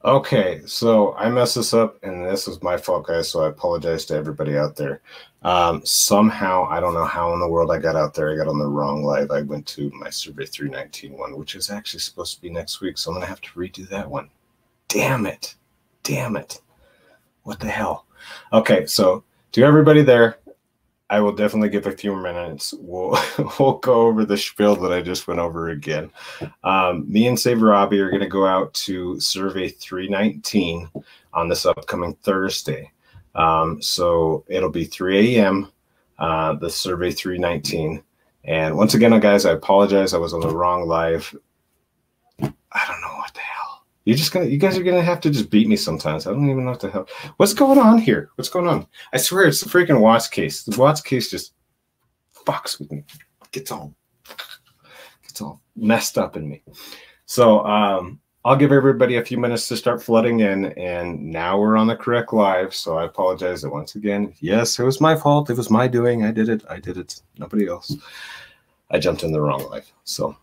Okay, so I messed this up, and this was my fault, guys. So I apologize to everybody out there. Somehow, I don't know how in the world I got out there. I got on the wrong live. I went to my Survey 319 one, which is actually supposed to be next week. So I'm gonna have to redo that one. Damn it! Damn it! What the hell? Okay, so to everybody there, I will definitely give a few minutes. We'll we'll go over the spiel that I just went over again. Me and Save Robbie are going to go out to Survey 319 on this upcoming Thursday. So it'll be 3 a.m. The Survey 319. And once again, guys, I apologize. I was on the wrong live. I don't know what the hell. You guys are gonna have to just beat me sometimes. I don't even know what the hell. What's going on here? What's going on? I swear it's the freaking Watts case. The Watts case just fucks with me. Gets all messed up in me. So I'll give everybody a few minutes to start flooding in, and now we're on the correct live. So I apologize once again. Yes, it was my fault. It was my doing. I did it. Nobody else. I jumped in the wrong live. So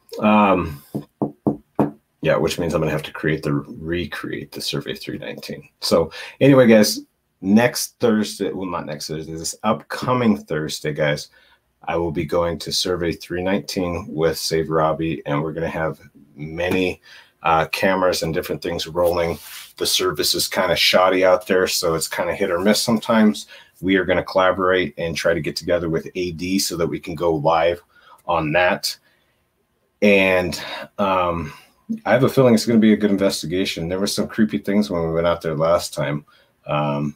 yeah, which means I'm gonna have to recreate the Survey 319. So anyway, guys, next Thursday, well, not next Thursday, this upcoming Thursday, guys, I will be going to Survey 319 with Save Robbie, and we're gonna have many cameras and different things rolling. The service is kind of shoddy out there, so it's kind of hit or miss sometimes. We are gonna collaborate and try to get together with AD so that we can go live on that. And I have a feeling it's going to be a good investigation. There were some creepy things when we went out there last time. And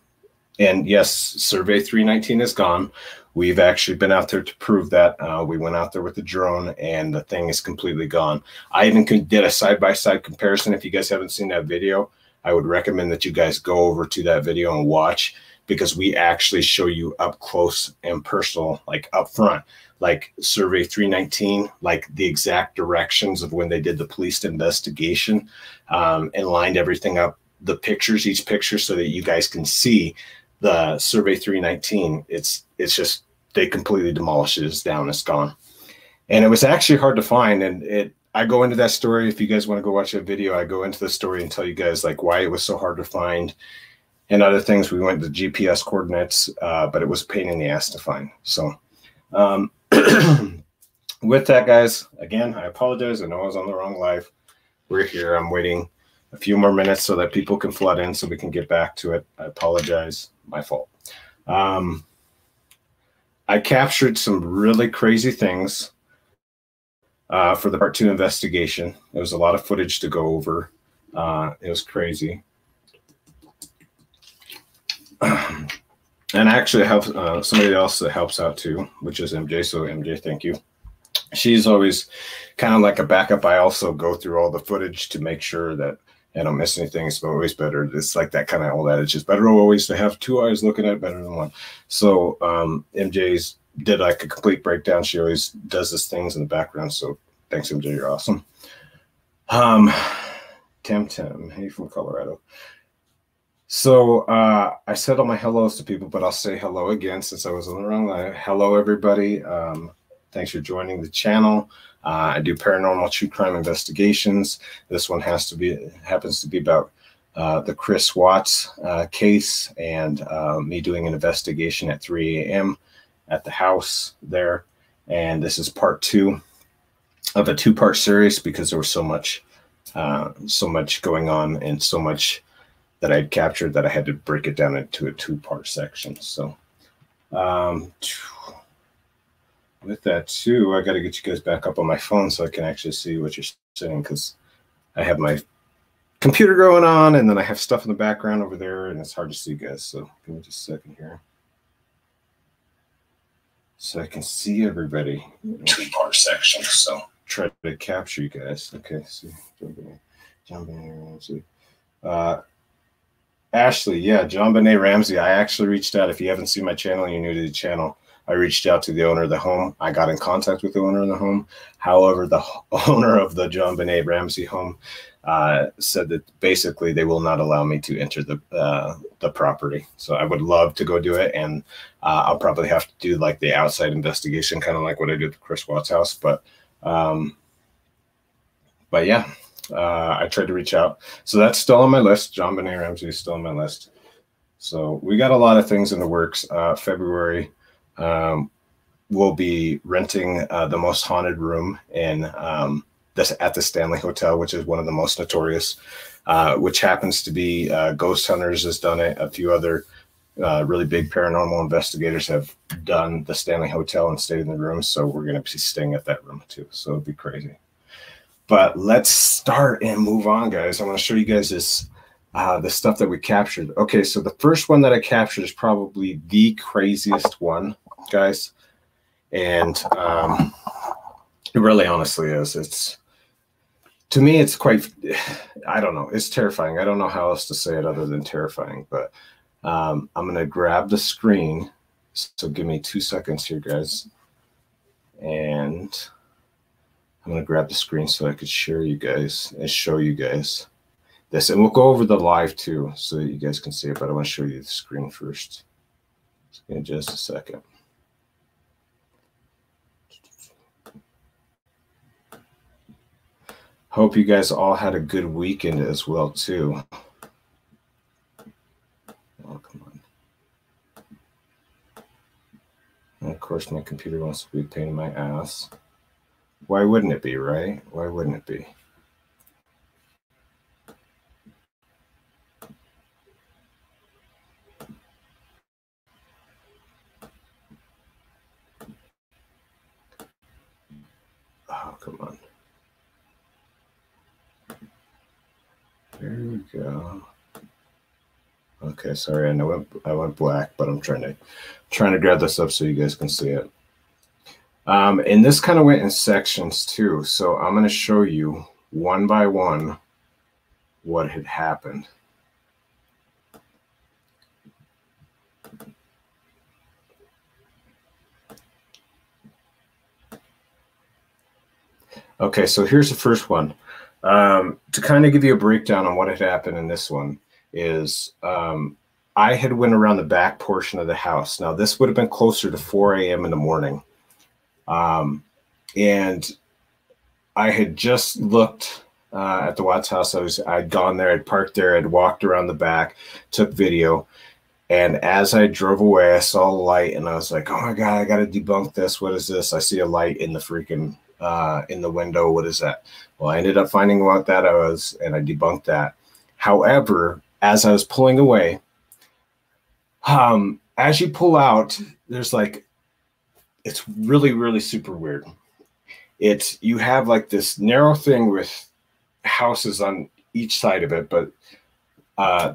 yes, Survey 319 is gone. We've actually been out there to prove that. We went out there with the drone, and the thing is completely gone. I even did a side-by-side comparison. If you guys haven't seen that video, I would recommend that you guys go over to that video and watch, because we actually show you up close and personal, like up front, like Survey 319, like the exact directions of when they did the police investigation, and lined everything up, the pictures, each picture, so that you guys can see the Survey 319. It's just, they completely demolished it. It's down, it's gone. And it was actually hard to find. And I go into that story. If you guys want to go watch that video, I go into the story and tell you guys like why it was so hard to find and other things. We went to GPS coordinates, but it was a pain in the ass to find. So with that, guys, again, I apologize. I know I was on the wrong live. We're here. I'm waiting a few more minutes so that people can flood in so we can get back to it. I apologize. My fault. I captured some really crazy things for the Part 2 investigation. There was a lot of footage to go over. It was crazy. And actually I have somebody else that helps out too, which is MJ. So MJ, thank you. She's always kind of like a backup. I also go through all the footage to make sure that I don't miss anything. It's always better. It's like that kind of old adage. It's better always to have two eyes looking at it better than one. So MJ's did like a complete breakdown. She always does these things in the background. So thanks, MJ. You're awesome. Tim, hey from Colorado. So I said all my hellos to people, but I'll say hello again since I was on the wrong line. Hello, everybody. Thanks for joining the channel. I do paranormal true crime investigations. This one happens to be about the Chris Watts case, and me doing an investigation at 3 a.m. at the house there. And this is part 2 of a 2-part series because there was so much going on and so much that I had captured that I had to break it down into a 2-part section. So with that too, I got to get you guys back up on my phone so I can actually see what you're saying, because I have my computer going on and then I have stuff in the background over there and it's hard to see you guys. So give me just a second here so I can see everybody. 2-part section. So try to capture you guys. Okay, see, JonBenet Ramsey. Ashley, yeah, JonBenet Ramsey. I actually reached out. If you haven't seen my channel and you're new to the channel, I reached out to the owner of the home. I got in contact with the owner of the home. However, the owner of the JonBenet Ramsey home said that basically they will not allow me to enter the property. So I would love to go do it, and I'll probably have to do like the outside investigation, kind of like what I did at the Chris Watts house. But yeah, I tried to reach out. So that's still on my list. John Benet Ramsey is still on my list. So we got a lot of things in the works. February, we'll be renting the most haunted room in at the Stanley Hotel, which is one of the most notorious, which happens to be Ghost Hunters has done it. A few other really big paranormal investigators have done the Stanley Hotel and stayed in the room. So we're going to be staying at that room too. So it'll be crazy. But let's start and move on, guys. I want to show you guys this, the stuff that we captured. Okay, so the first one that I captured is probably the craziest one, guys. And it really honestly is. It's, to me, it's quite, I don't know, it's terrifying. I don't know how else to say it other than terrifying. But I'm going to grab the screen. So give me 2 seconds here, guys. And I'm going to grab the screen so I could share you guys and show you guys this. And we'll go over the live too so that you guys can see it. But I want to show you the screen first. In just a second. Hope you guys all had a good weekend as well too. Oh, come on. And of course, my computer wants to be a pain in my ass. Why wouldn't it be, right? Why wouldn't it be? Oh, come on. There we go. Okay, sorry, I know I went black, but I'm trying to grab this up so you guys can see it. And this kind of went in sections too. So I'm going to show you one by one what had happened. Okay, so here's the first one. To kind of give you a breakdown on what had happened in this one is I had went around the back portion of the house. Now, this would have been closer to 4 a.m. in the morning. And I had just looked at the Watts house. I'd gone there, I'd parked there, I'd walked around the back, took video. And as I drove away, I saw a light and I was like, oh my God, I got to debunk this. What is this? I see a light in the freaking, in the window. What is that? Well, I ended up finding out what that was and I debunked that. However, as I was pulling away, as you pull out, there's like, it's really, really super weird. You have like this narrow thing with houses on each side of it, but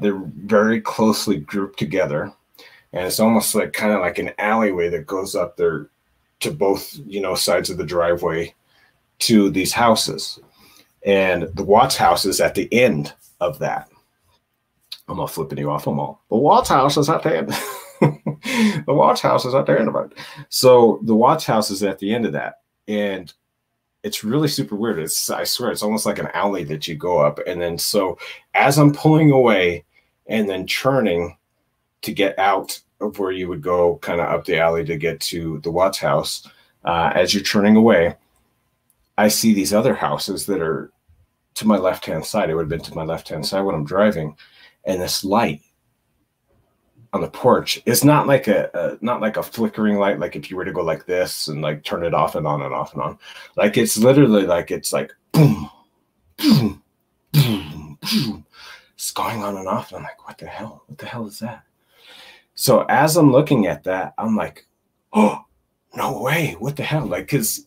they're very closely grouped together. And it's almost like kind of like an alleyway that goes up there to both, sides of the driveway to these houses. And the Watts house is at the end of that. I'm not flipping you off. The Watts house is at the end. The Watts house is at the end of it. So the Watts house is at the end of that. And it's really super weird. I swear, it's almost like an alley that you go up. And then so as I'm pulling away and then turning to get out of where you would go kind of up the alley to get to the Watts house, as you're turning away, I see these other houses that are to my left-hand side. It would have been to my left-hand side when I'm driving. And this light on the porch is not like a flickering light, like if you were to go like this and like turn it off and on and off and on. Like it's literally like it's like boom, boom, boom, boom. It's going on and off. And I'm like, what the hell? What the hell is that? So as I'm looking at that, I'm like, oh, no way. What the hell? Like, because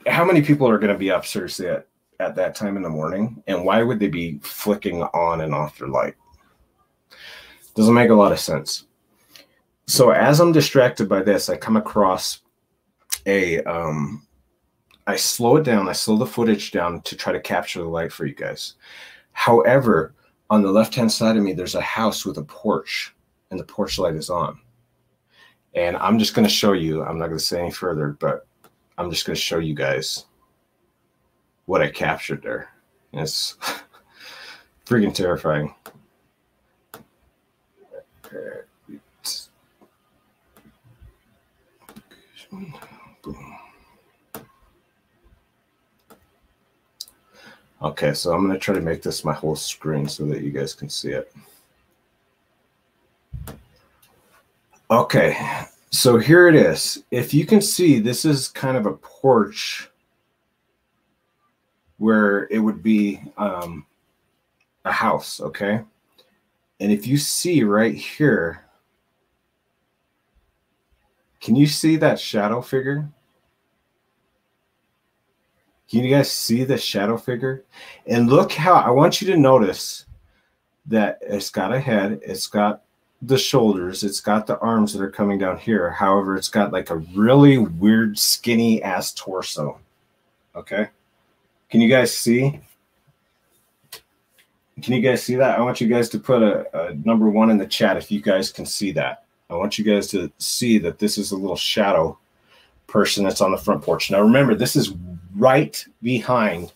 how many people are going to be up seriously at that time in the morning? And why would they be flicking on and off their light? Doesn't make a lot of sense. So as I'm distracted by this, I come across I slow it down. I slow the footage down to try to capture the light for you guys. However, on the left-hand side of me, there's a house with a porch and the porch light is on. And I'm just going to show you, I'm not going to say any further, but I'm just going to show you guys what I captured there. And it's freaking terrifying. Boom. Okay, so I'm going to try to make this my whole screen so that you guys can see it. Okay, so here it is. If you can see, this is kind of a porch where it would be a house, okay? And if you see right here, can you see that shadow figure? Can you guys see the shadow figure? And look how, I want you to notice that it's got a head, it's got the shoulders, it's got the arms that are coming down here. However, it's got like a really weird skinny ass torso. Okay. Can you guys see? Can you guys see that? I want you guys to put a number 1 in the chat if you guys can see that. I want you guys to see that this is a little shadow person that's on the front porch. Now remember, this is right behind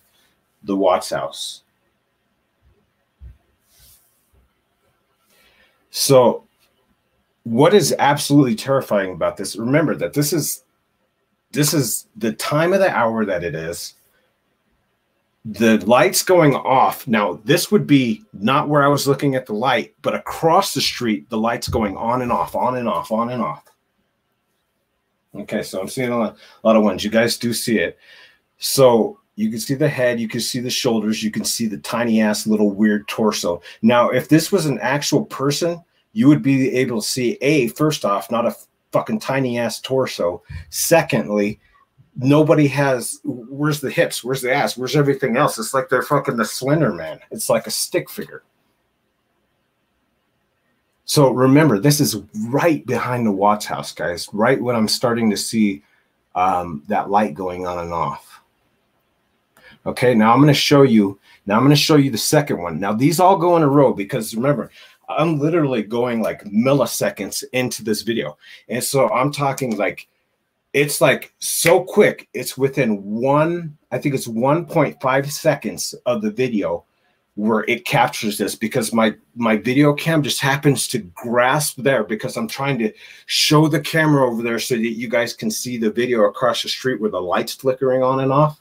the Watts house. So what is absolutely terrifying about this, remember that this is the time of the hour that it is. The light's going off. Now, this would be not where I was looking at the light, but across the street, the light's going on and off, on and off, on and off. Okay, so I'm seeing a lot of ones. You guys do see it. So you can see the head, you can see the shoulders, you can see the tiny ass little weird torso. Now, if this was an actual person, you would be able to see, first off, not a fucking tiny ass torso. Secondly, nobody has, where's the hips? Where's the ass? Where's everything else? It's like they're fucking the Slender Man. It's like a stick figure. So remember, this is right behind the Watts house, guys, right when I'm starting to see that light going on and off. Okay, now I'm going to show you. Now I'm going to show you the second one. Now these all go in a row because remember, I'm literally going like milliseconds into this video. And so I'm talking like, it's like so quick. It's within I think it's 1.5 seconds of the video where it captures this because my video cam just happens to grasp there because I'm trying to show the camera over there so that you guys can see the video across the street where the light's flickering on and off.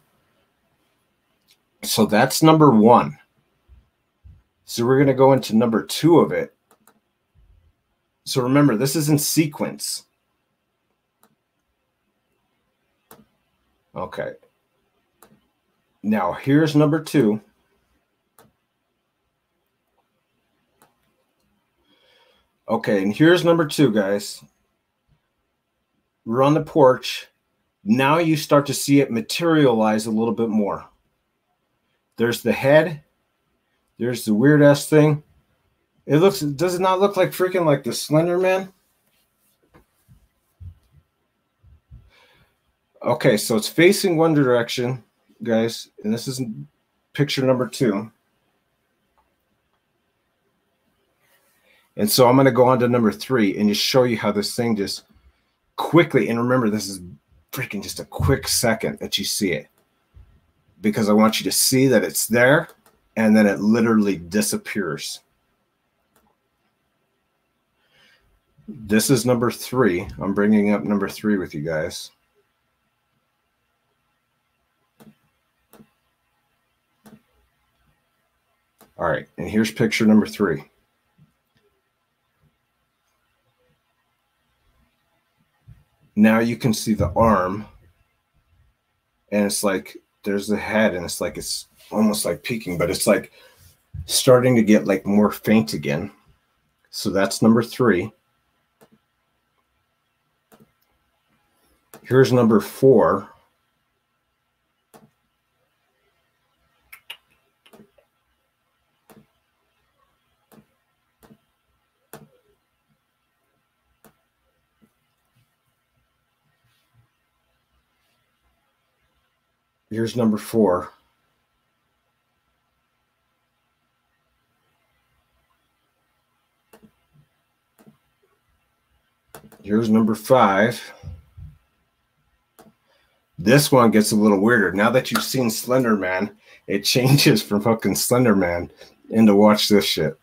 So that's number 1. So we're going to go into number 2 of it. So remember, this is in sequence. Okay. Now here's number 2. Okay, and here's number 2, guys. We're on the porch. Now you start to see it materialize a little bit more. There's the head. There's the weird ass thing. Does it not look like freaking like the Slender Man? Okay, so it's facing one direction, guys, and this is picture number 2. And so I'm going to go on to number 3 and just show you how this thing just quickly, and remember, this is freaking just a quick second that you see it because I want you to see that it's there and then it literally disappears. This is number 3. I'm bringing up number 3 with you guys. All right, and here's picture number 3. Now you can see the arm, and it's like there's the head, and it's like it's almost like peeking, but it's like starting to get like more faint again. So that's number 3. Here's number 4. Here's number 4. Here's number 5. This one gets a little weirder. Now that you've seen Slender Man, it changes from fucking Slender Man into watch this shit.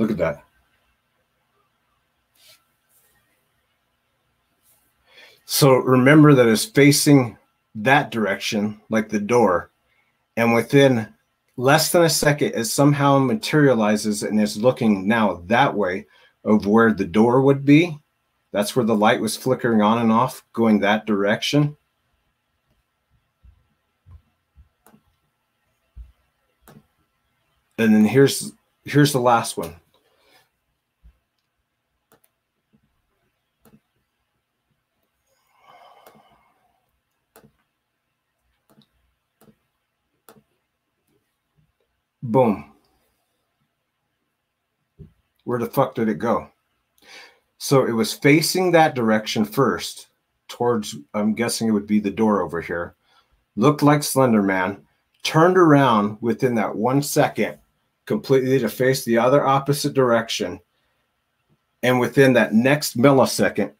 Look at that. So remember that it's facing that direction, like the door, and within less than a second, it somehow materializes and is looking now that way of where the door would be. That's where the light was flickering on and off, going that direction. And then here's the last one. Boom. Where the fuck did it go? So it was facing that direction first, towards, I'm guessing it would be the door over here. Looked like Slender Man, turned around within that 1 second, completely to face the other opposite direction. And within that next millisecond,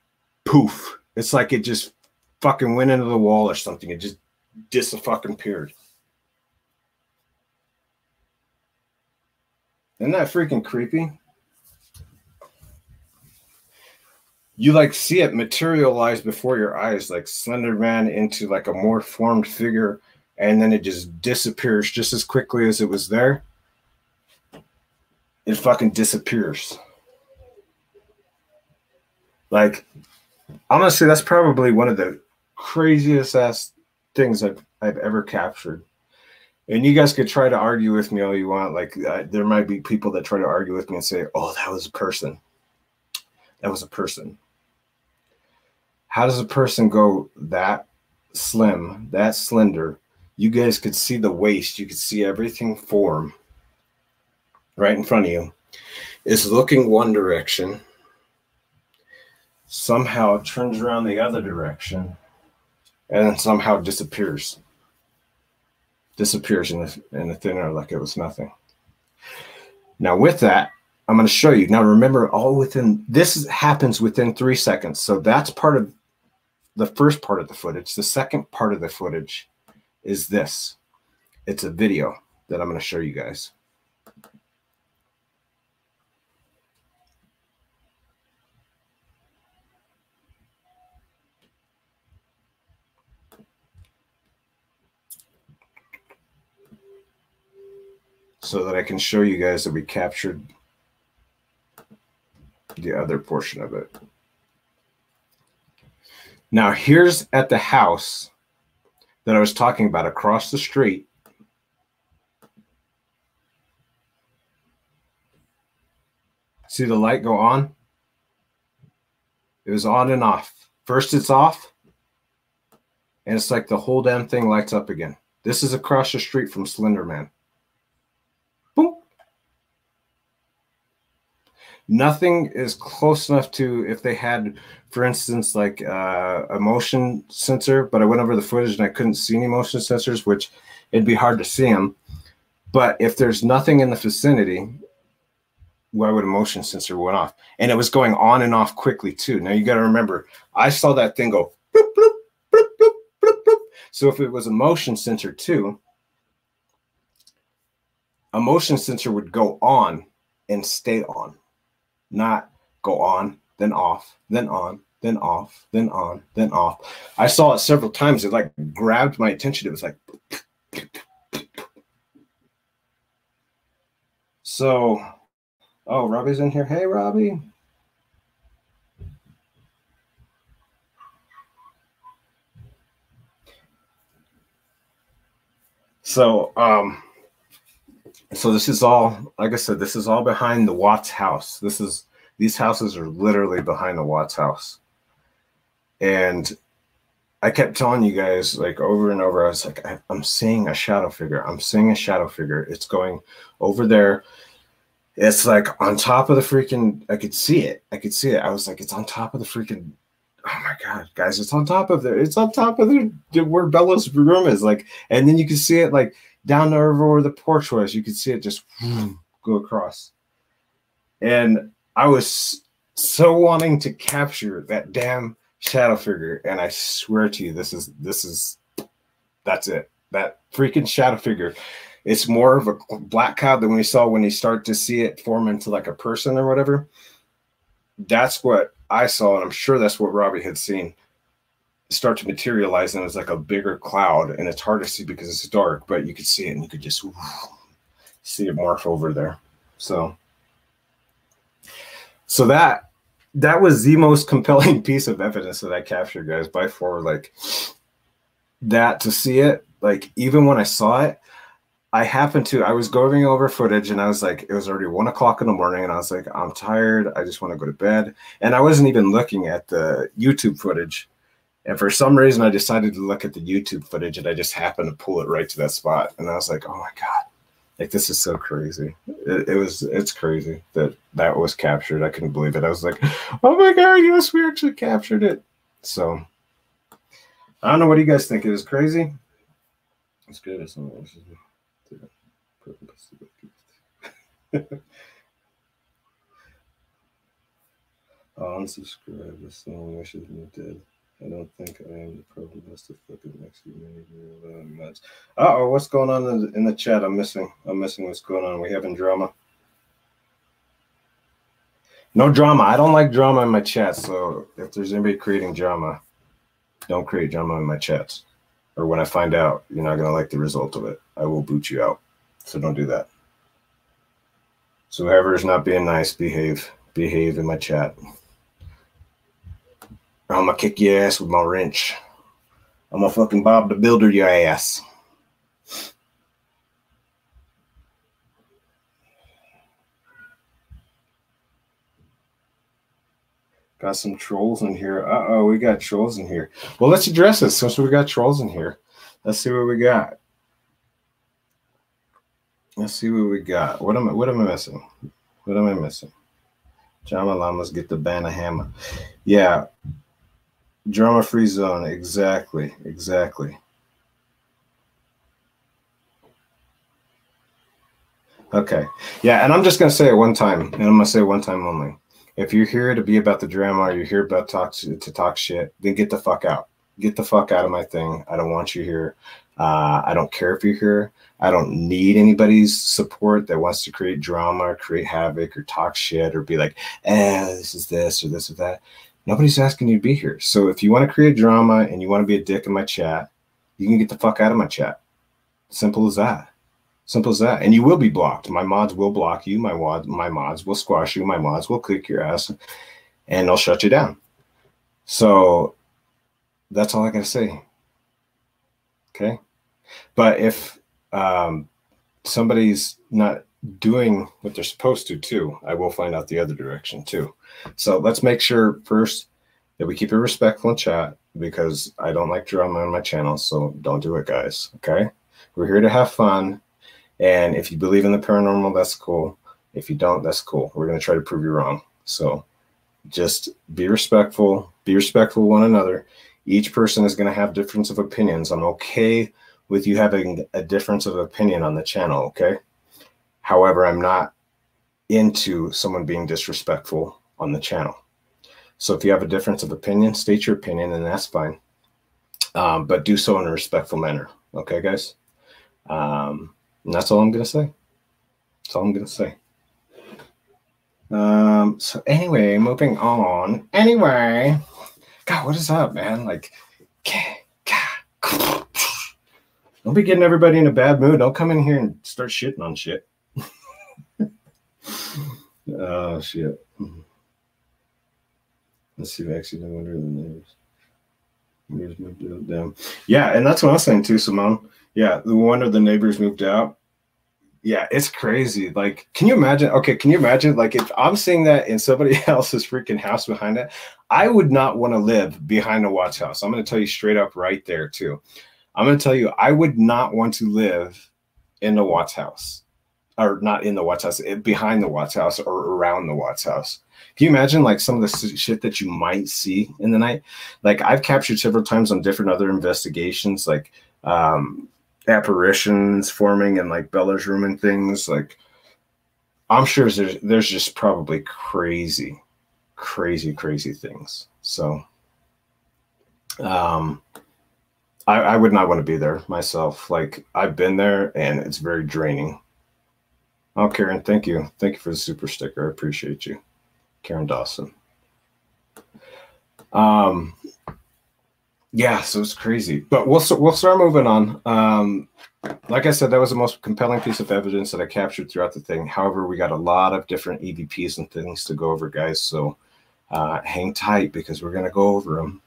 poof. It's like it just fucking went into the wall or something. It just dis-fucking-peered. Isn't that freaking creepy? You like see it materialize before your eyes, like Slender Man into like a more formed figure, and then it just disappears just as quickly as it was there. It fucking disappears. Like, honestly, that's probably one of the craziest ass things I've ever captured. And you guys could try to argue with me all you want. Like, there might be people that try to argue with me and say, oh, that was a person. That was a person. How does a person go that slim, that slender? You guys could see the waist. You could see everything form right in front of you. It's looking one direction. Somehow it turns around the other direction. And then somehow disappears. Disappears in the thin air like it was nothing. Now with that, I'm going to show you. Now remember, all within, this happens within 3 seconds. So that's part of the first part of the footage. The second part of the footage is this. It's a video that I'm going to show you guys. So that I can show you guys that we captured the other portion of it. Now here's at the house that I was talking about across the street. See the light go on? It was on and off. First it's off, and it's like the whole damn thing lights up again. This is across the street from Slender Man. Boom. Nothing is close enough to if they had, for instance, like a motion sensor, but I went over the footage and I couldn't see any motion sensors, which it'd be hard to see them. But if there's nothing in the vicinity, why would a motion sensor went off? And it was going on and off quickly too. Now you got to remember, I saw that thing go bloop, bloop, bloop, bloop, bloop, bloop. So if it was a motion sensor too, a motion sensor would go on and stay on, not go on, then off, then on, then off, then on, then off. I saw it several times. It like grabbed my attention. It was like, so, oh, Robbie's in here. Hey, Robbie. So, so this is all, like I said, this is all behind the Watts house. These houses are literally behind the Watts house. And I kept telling you guys like over and over, I was like, I'm seeing a shadow figure. I'm seeing a shadow figure. It's going over there. It's like on top of the freaking, I could see it. I could see it. I was like, it's on top of the freaking, oh my God, guys, it's on top of there. It's on top of the where Bella's room is. Like, and then you can see it like down over where the porch was. You could see it just go across. And I was so wanting to capture that damn shadow figure. And I swear to you, that's it. That freaking shadow figure. it's more of a black cloud than we saw when you start to see it form into like a person or whatever. That's what I saw, and I'm sure that's what Robbie had seen start to materialize, and it's like a bigger cloud, and it's hard to see because it's dark, but you could see it, and you could just see it morph over there. So that was the most compelling piece of evidence that I captured, guys, by far. Like that, to see it, like even when I saw it, I was going over footage, and I was like, it was already 1 o'clock in the morning, and I was like, I'm tired. I just want to go to bed. And I wasn't even looking at the YouTube footage. And for some reason, I decided to look at the YouTube footage, and I just happened to pull it right to that spot. And I was like, oh my God, like this is so crazy. It's crazy that was captured. I couldn't believe it. I was like, oh my God, yes, we actually captured it. So I don't know. What do you guys think? It was crazy. It's good. It's not. Unsubscribe. This song wishes me dead. I don't think I am the problem. That's the fucking next minutes. Uh-oh, what's going on in the chat? I'm missing what's going on. We having drama? No drama. I don't like drama in my chat. So if there's anybody creating drama, don't create drama in my chats. Or when I find out you're not gonna like the result of it, I will boot you out. So don't do that. So whoever is not being nice, behave in my chat. Or I'm gonna kick your ass with my wrench. I'm gonna fucking Bob the Builder your ass. Got some trolls in here. Uh-oh, we got trolls in here. Well, let's address this since we got trolls in here. Let's see what we got. Let's see what we got. What am I missing? What am I missing? Jama Llamas get the banner hammer. Yeah. Drama free zone. Exactly. Okay. Yeah, and I'm just gonna say it one time, and I'm gonna say it one time only. If you're here to be about the drama, or you're here about to talk shit, then get the fuck out. Get the fuck out of my thing. I don't want you here. I don't care if you're here. I don't need anybody's support that wants to create drama or create havoc or talk shit or be like, this is this or this or that. Nobody's asking you to be here. So if you want to create drama and you want to be a dick in my chat, you can get the fuck out of my chat. Simple as that. Simple as that. And you will be blocked. My mods will block you. My mods will squash you. My mods will kick your ass and they'll shut you down. So that's all I got to say. Okay. But if somebody's not doing what they're supposed to too, I will find out the other direction too. So let's make sure first that we keep it respectful in chat, because I don't like drama on my channel. So don't do it, guys. Okay. We're here to have fun. And if you believe in the paranormal, that's cool. If you don't, that's cool. We're going to try to prove you wrong. So just be respectful of one another. Each person is going to have difference of opinions. I'm okay with you having a difference of opinion on the channel, okay? However, I'm not into someone being disrespectful on the channel. So if you have a difference of opinion, state your opinion, and that's fine. But do so in a respectful manner, okay, guys? And that's all I'm going to say. That's all I'm going to say. So anyway, moving on. Anyway, God, what is up, man? Like, don't be getting everybody in a bad mood. Don't come in here and start shitting on shit. Oh, shit. Let's see if I actually know what are the names. Moved down. Yeah, and that's what I was saying too, Simone. Yeah, the wonder the neighbors moved out. Yeah, it's crazy. Like, can you imagine? Okay, can you imagine? Like, if I'm seeing that in somebody else's freaking house behind it, I would not want to live behind a watch house. I'm going to tell you straight up right there too. I'm going to tell you, I would not want to live in the Watts house, or not in the Watts house, behind the Watts house or around the Watts house. Can you imagine like some of the shit that you might see in the night? Like, I've captured several times on different other investigations, like apparitions forming in like Bella's room and things. Like, I'm sure there's just probably crazy things. So I would not want to be there myself. Like, I've been there and it's very draining. Oh, Karen, thank you. Thank you for the super sticker. I appreciate you. Karen Dawson. Yeah, so it's crazy, but we'll start moving on. Like I said, that was the most compelling piece of evidence that I captured throughout the thing. However, we got a lot of different EVPs and things to go over, guys. So hang tight because we're going to go over them.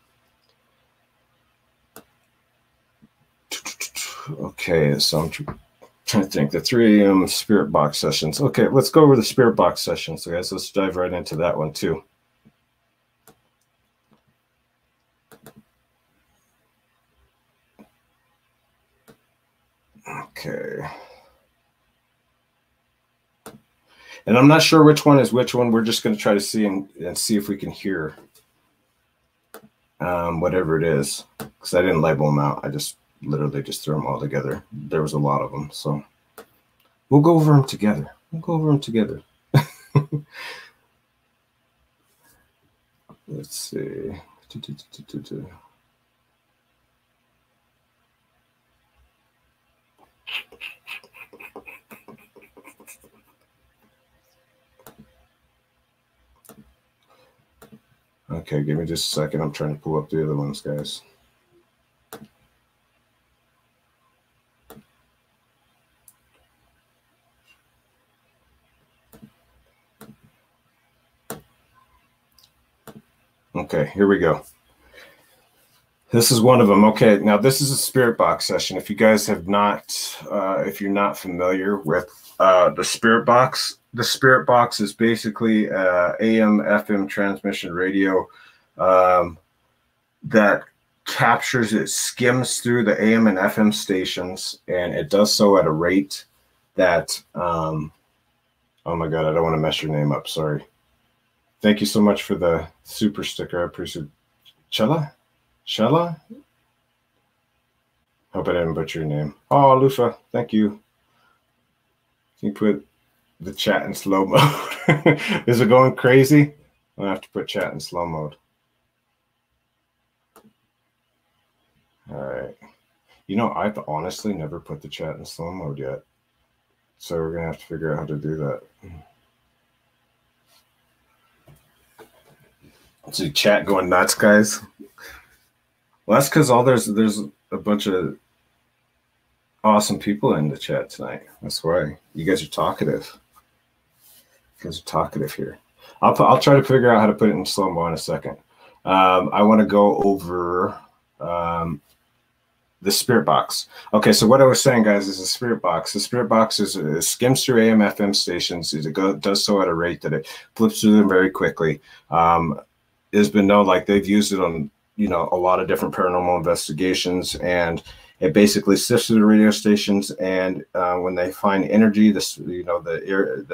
Okay, so I'm trying to think. The 3 a.m. spirit box sessions. Okay, let's go over the spirit box sessions. So guys, let's dive right into that one too. Okay. And I'm not sure which one is which one. We're just going to try to see and see if we can hear whatever it is. Because I didn't label them out. I just literally just threw them all together. There was a lot of them. So we'll go over them together. Let's see. Okay, give me just a second. I'm trying to pull up the other ones, guys. Okay, here we go. This is one of them. Okay, now this is a spirit box session. If you guys have not, if you're not familiar with the spirit box is basically AM, FM transmission radio that captures, it skims through the AM and FM stations, and it does so at a rate that, oh my God, I don't want to mess your name up. Sorry. Thank you so much for the super sticker. I appreciate it. Shella? Hope I didn't butcher your name. Oh, Lufa, thank you. Can you put the chat in slow mode? Is it going crazy? I'm gonna have to put chat in slow mode. All right. You know, I've honestly never put the chat in slow mode yet. So we're gonna have to figure out how to do that. See chat going nuts, guys. Well, that's because there's a bunch of awesome people in the chat tonight. That's why you guys are talkative. You guys are talkative here. I'll try to figure out how to put it in slow mo in a second. I want to go over the spirit box. Okay, so what I was saying, guys, is a spirit box. The spirit box is skims through AM, FM stations. It does so at a rate that it flips through them very quickly. It's been known, like they've used it on, you know, a lot of different paranormal investigations, and it basically sifts through the radio stations. And when they find energy, the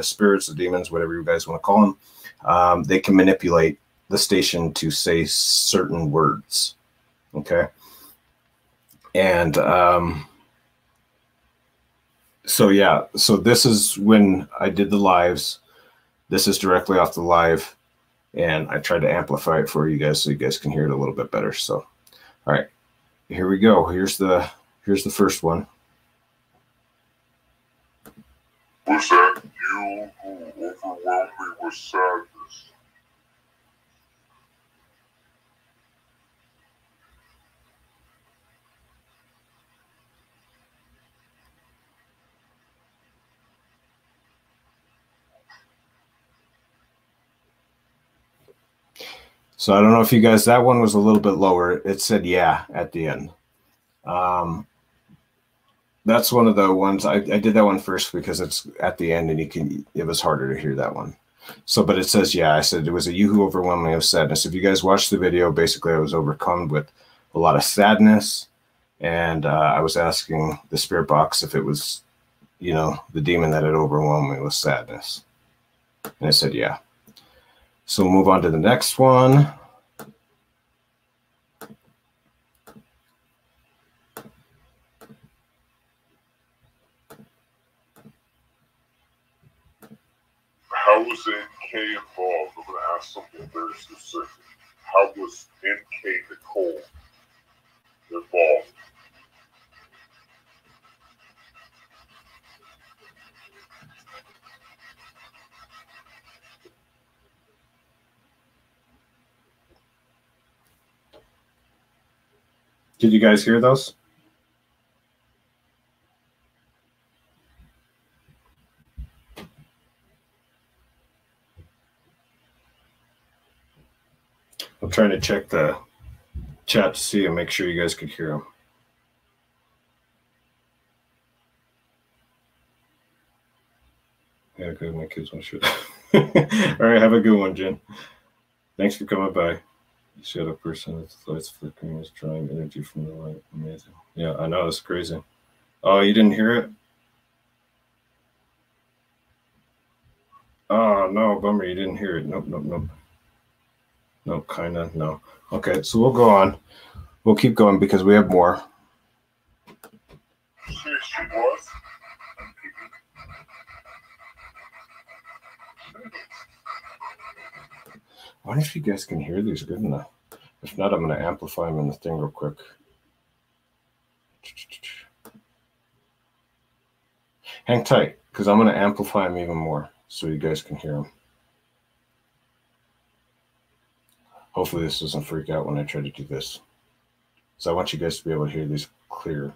spirits, the demons, whatever you guys want to call them, they can manipulate the station to say certain words. Okay. And so yeah, so this is when I did the lives. This is directly off the live, and I tried to amplify it for you guys so you guys can hear it a little bit better. So, all right, here we go. Here's the first one. Was that you who overwhelmed me with sadness? So I don't know if you guys, that one was a little bit lower. It said yeah at the end. That's one of the ones I did that one first because it's at the end and it was harder to hear that one. So, but it says, yeah, I said it was a you who overwhelmed me with sadness. If you guys watched the video, basically I was overcome with a lot of sadness, and I was asking the spirit box if it was, you know, the demon that had overwhelmed me with sadness. And it said, yeah. So we'll move on to the next one. How was NK involved? I'm going to ask something very specific. How was NK Nicole involved? Did you guys hear those? I'm trying to check the chat to see and make sure you guys could hear them. Yeah, good. My kids want to shoot. All right, have a good one, Jen. Thanks for coming by. You shadow person with the lights flickering is drawing energy from the light. Amazing. Yeah, I know, it's crazy. Oh, you didn't hear it? Oh, no, bummer, you didn't hear it. Nope. Nope, kind of, no. Okay, so we'll go on. We'll keep going because we have more. I wonder if you guys can hear these good enough. If not, I'm going to amplify them in the thing real quick. Hang tight, because I'm going to amplify them even more so you guys can hear them. Hopefully this doesn't freak out when I try to do this. So I want you guys to be able to hear these clearly.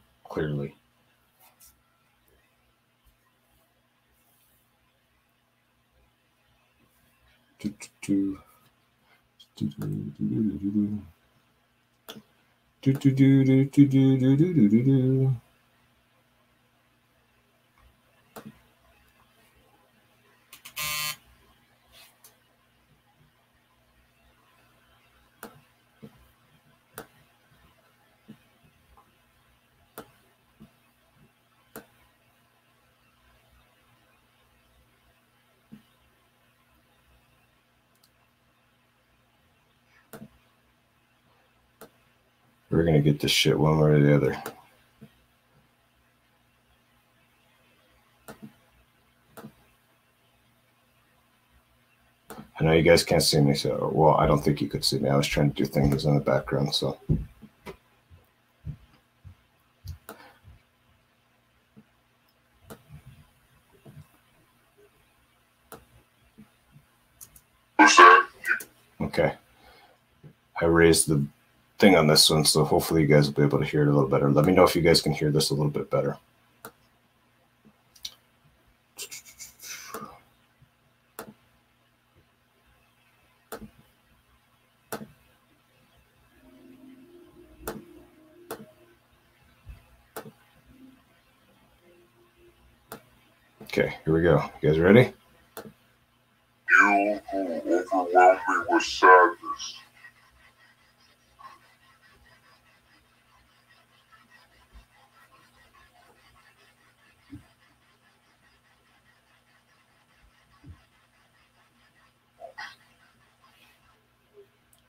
We're going to get this shit one way or the other. I know you guys can't see me, so, well, I don't think you could see me. I was trying to do things in the background, so. Okay. I raised the thing on this one, so hopefully you guys will be able to hear it a little better. Let me know if you guys can hear this a little bit better. Okay, here we go. You guys ready? You who overwhelm me with sadness.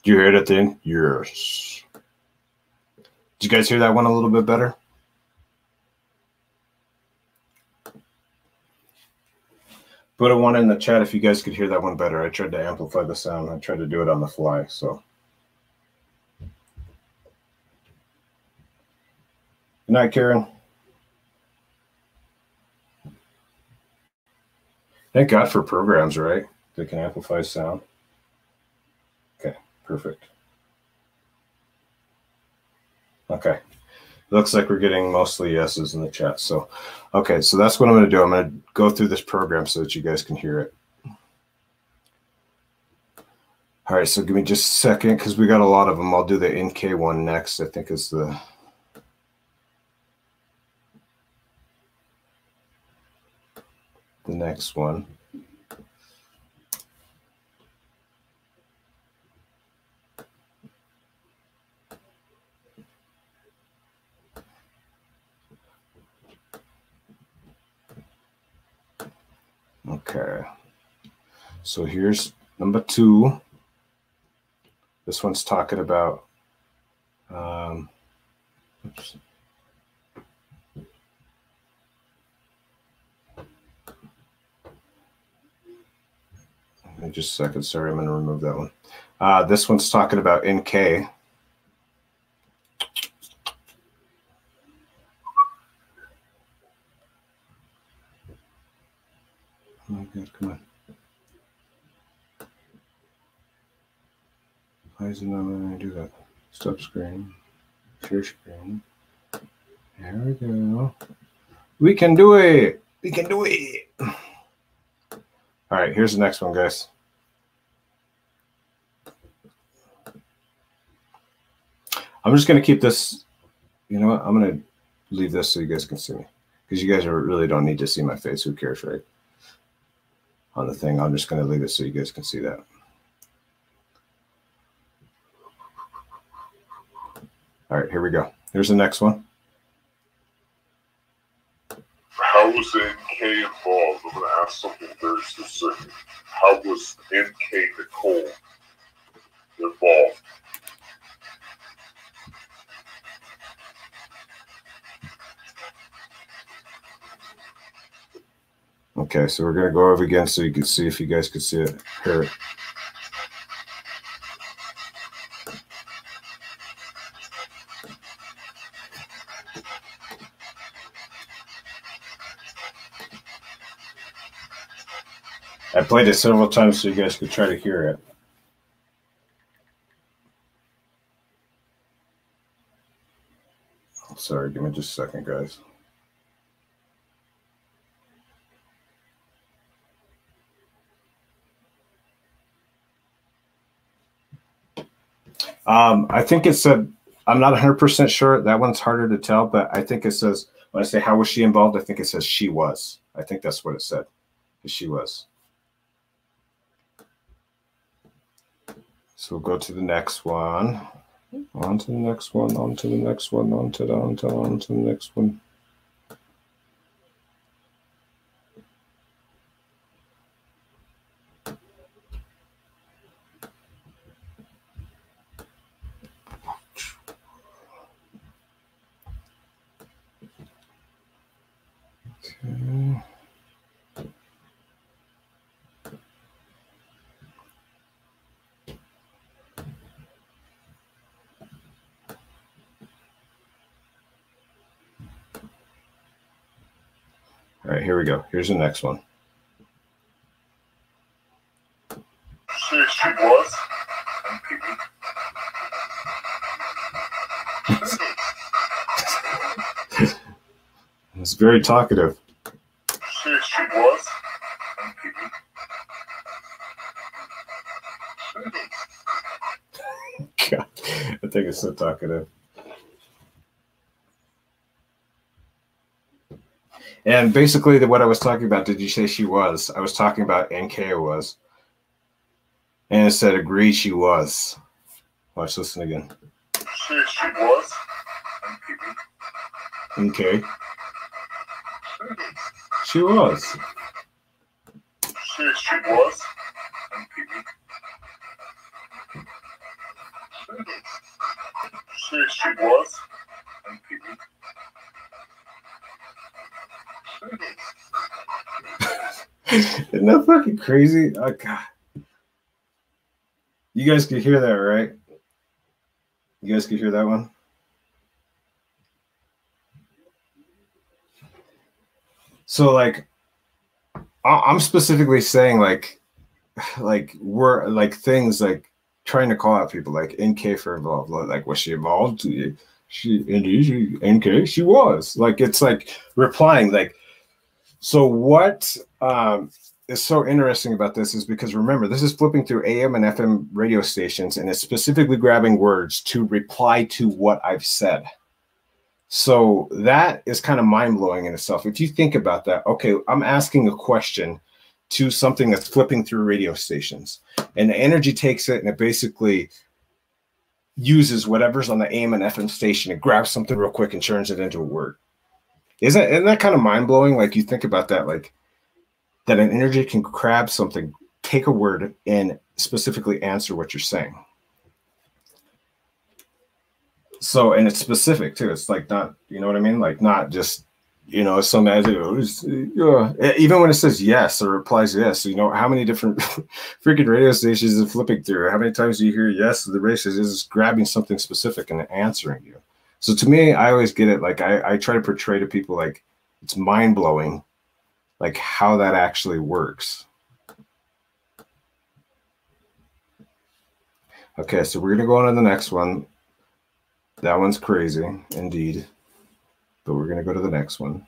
Did you hear it at the end? Yes. Did you guys hear that one a little bit better? Put a one in the chat if you guys could hear that one better. I tried to amplify the sound. I tried to do it on the fly, so. Good night, Karen. Thank God for programs, right? That can amplify sound. Okay, perfect. Okay. Looks like we're getting mostly yeses in the chat. So, okay, so that's what I'm going to do. I'm going to go through this program so that you guys can hear it. All right, so give me just a second because we got a lot of them. I'll do the NK one next, I think is the next one. Okay, so here's number 2. This one's talking about, oops. Give me just a second. Sorry, I'm going to remove that one. This one's talking about NK. Oh my God, come on. Why is it not letting me do that? Stop screen. Share screen. There we go. We can do it. We can do it. All right, here's the next one, guys. I'm just going to keep this. You know what? I'm going to leave this so you guys can see me. Because you guys really don't need to see my face. Who cares, right? On the thing, I'm just going to leave it so you guys can see that. All right, here we go. Here's the next one. How was NK involved? I'm going to ask something very specific. How was NK Nicole involved? Okay, so we're going to go over again so you can see if you guys could see it. Hear it. I played it several times so you guys could try to hear it. Sorry, give me just a second, guys. I think it said, I'm not 100% sure. That one's harder to tell, but I think it says, when I say how was she involved, I think it says she was. I think that's what it said. She was. So we'll go to the next one. On to the next one, on to the next one, on to the next one. Okay. All right, here we go. Here's the next one. She was. It's very talkative. She was. God, I think it's so talkative. And basically, what I was talking about, did you say she was? I was talking about NK was. And it said, agree, she was. Watch, listen again. She was. NK. She was. She was. She was. Isn't that fucking crazy? Oh, God. You guys could hear that, right? You guys could hear that one? So, like, I'm specifically saying, like we're like things like trying to call out people like NK for involved. Like, was she involved? She NK, she was. Like, it's like replying, like, so what is so interesting about this is because remember, this is flipping through AM and FM radio stations, and it's specifically grabbing words to reply to what I've said. So that is kind of mind-blowing in itself. If you think about that, okay, I'm asking a question to something that's flipping through radio stations, and the energy takes it and it basically uses whatever's on the AM and FM station and grabs something real quick and turns it into a word. Isn't that kind of mind-blowing? Like, you think about that, like that an energy can grab something, take a word, and specifically answer what you're saying. So, and it's specific too. It's like not, you know what I mean? Like not just, you know, some as even when it says yes or replies yes, you know, how many different freaking radio stations is flipping through? How many times do you hear yes? The radio station is grabbing something specific and answering you. So to me, I always get it. Like I try to portray to people like it's mind blowing, like how that actually works. Okay, so we're gonna go on to the next one. That one's crazy, indeed. But we're going to go to the next one.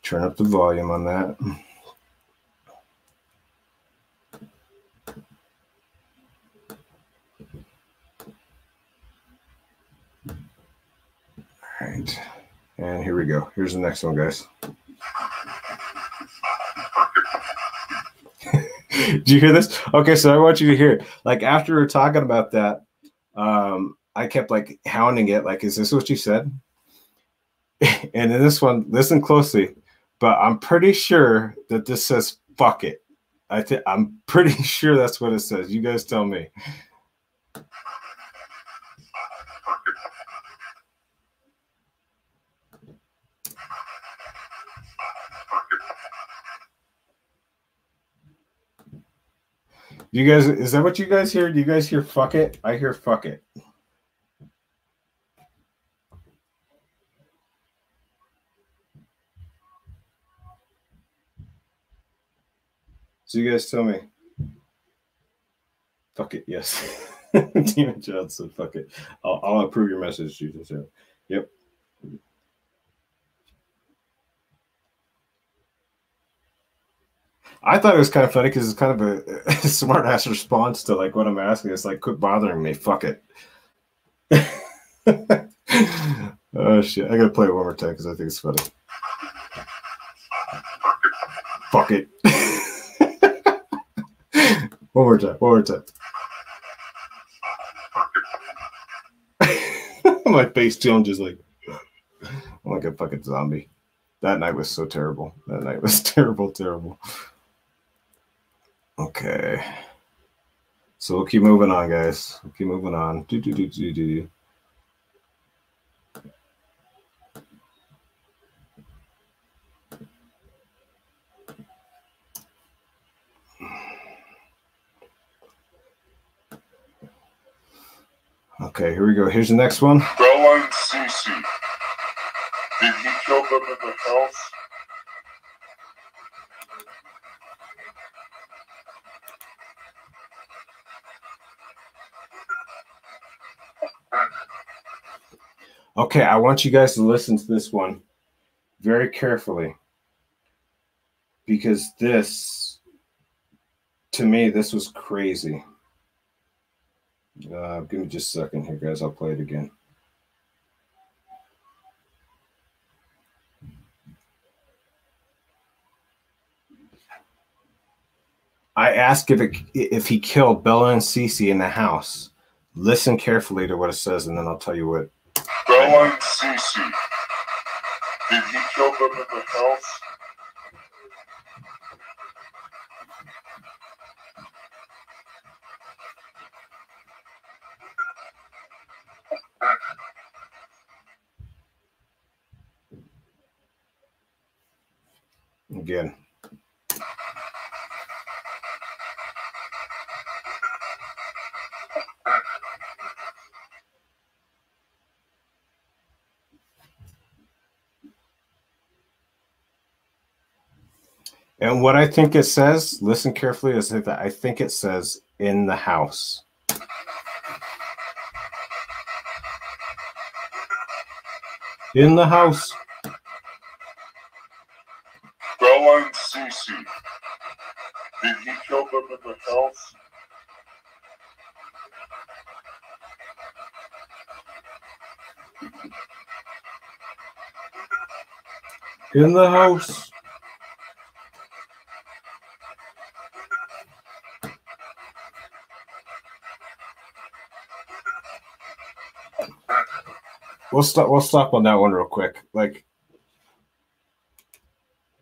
Turn up the volume on that. All right. And here we go. Here's the next one, guys. Do you hear this? Okay, so I want you to hear it. Like, after we're talking about that, I kept like hounding it. Like, is this what you said? And in this one, listen closely. But I'm pretty sure that this says "fuck it." I'm pretty sure that's what it says. You guys tell me. You guys, is that what you guys hear? Do you guys hear "fuck it"? I hear "fuck it." So you guys tell me. Fuck it, yes. Demon Child said, "Fuck it." I'll approve your message, Jesus. Yep. I thought it was kind of funny because it's kind of a smart ass response to like what I'm asking. It's like, quit bothering me. Fuck it. Oh shit! I gotta play it one more time because I think it's funny. Fuck it. One more time. One more time. My face tone just like, I'm like a fucking zombie. That night was so terrible. That night was terrible. Okay. So we'll keep moving on, guys. We'll keep moving on. Okay, here we go. Here's the next one. Bella and Cece. Did he kill them in the house? Okay, I want you guys to listen to this one very carefully because this, to me, this was crazy. Give me just a second here, guys. I'll play it again. I asked if he killed Bella and Cece in the house. Listen carefully to what it says, and then I'll tell you what. Bella and Cece. Did he kill them in the house? Again. And what I think it says, listen carefully, is that I think it says in the house. In the house. Bella and Cece. Did he kill them in the house? In the house. We'll stop on that one real quick. Like,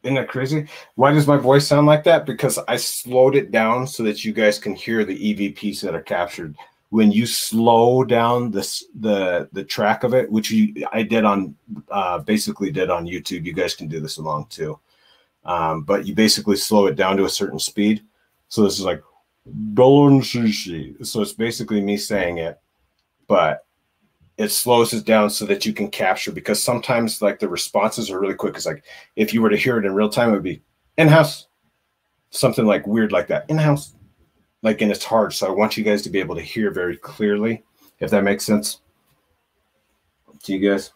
isn't that crazy? Why does my voice sound like that? Because I slowed it down so that you guys can hear the EVPs that are captured. When you slow down the track of it, which I did on basically did on YouTube. You guys can do this along too. But you basically slow it down to a certain speed. So this is like Bella and Cece. So it's basically me saying it, but it slows it down so that you can capture, because sometimes like the responses are really quick. It's like if you were to hear it in real time, it would be in-house, something like weird like that. In-house, like in its heart. So I want you guys to be able to hear very clearly, if that makes sense to you guys.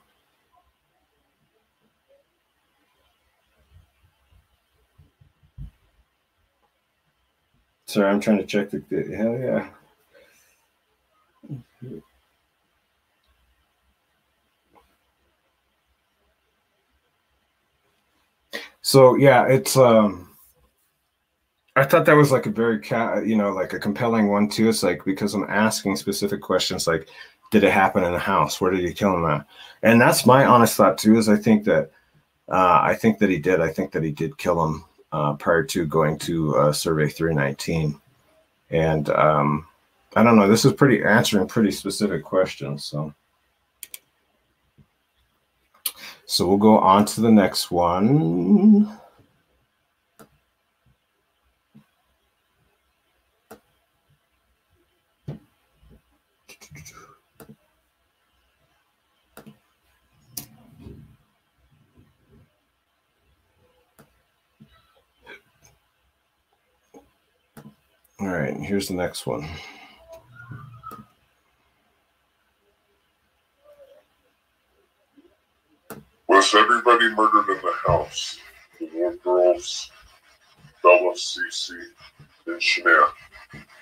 Sorry, I'm trying to check the hell yeah. So yeah, it's I thought that was like a very like a compelling one too. It's like because I'm asking specific questions like, did it happen in the house? Where did he kill him at? And that's my honest thought too. Is I think that he did. I think that he did kill him prior to going to Survey 319. And I don't know. This is answering pretty specific questions. So we'll go on to the next one. All right, here's the next one. Was everybody murdered in the house? The little girls, Bella, Cece, and Shania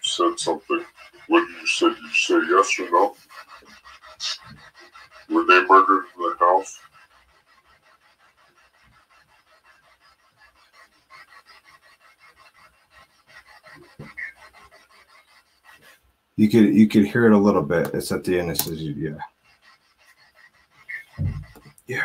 said something. What did you say? Did you say yes or no? Were they murdered in the house? You could hear it a little bit. It's at the end. It says yeah. Yeah.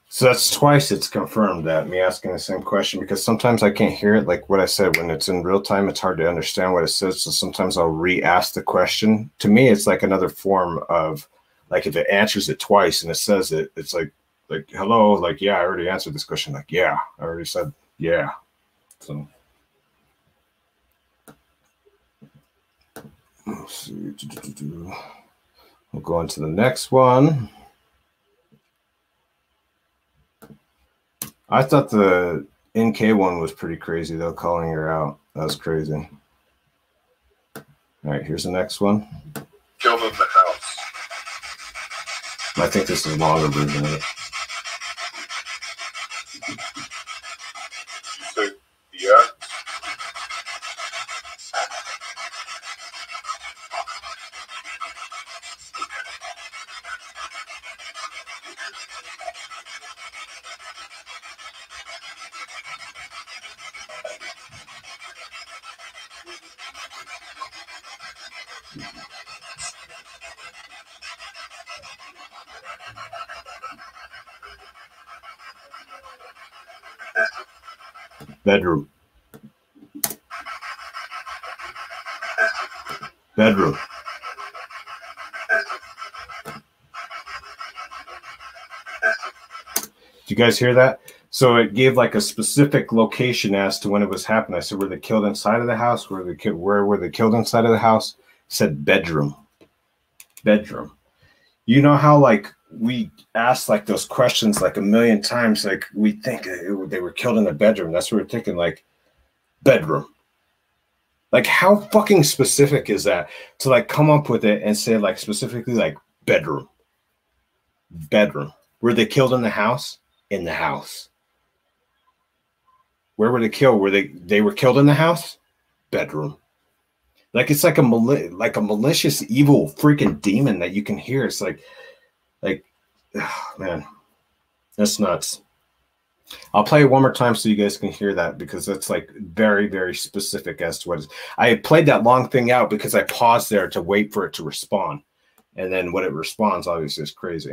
So that's twice it's confirmed that me asking the same question, because sometimes I can't hear it. Like what I said, when it's in real time, it's hard to understand what it says. So sometimes I'll re-ask the question. To me, it's like another form of, like, if it answers it twice and it says it, it's like hello, like, yeah, I already answered this question. Like, yeah, I already said yeah. So let's see. We'll go on to the next one. I thought the NK one was pretty crazy, though, calling her out. That was crazy. All right, here's the next one. Killed in the house. I think this is a longer version of it. You say yeah? Bedroom. Bedroom. Do you guys hear that? So it gave like a specific location as to when it was happening. I said, were they killed inside of the house? Where were they killed inside of the house? It said bedroom. Bedroom. You know how like we asked like those questions like a million times, like we think they were killed in the bedroom. That's what we're thinking, like bedroom. Like how fucking specific is that to like come up with it and say like specifically like bedroom. Bedroom. Were they killed in the house? In the house. Where were they killed? They were killed in the house? Bedroom. Like it's like a malicious, evil freaking demon that you can hear. It's like, oh, man, that's nuts. I'll play it one more time so you guys can hear that, because it's like very, very specific as to what is. I played that long thing out because I paused there to wait for it to respond, and then when it responds, obviously, is crazy.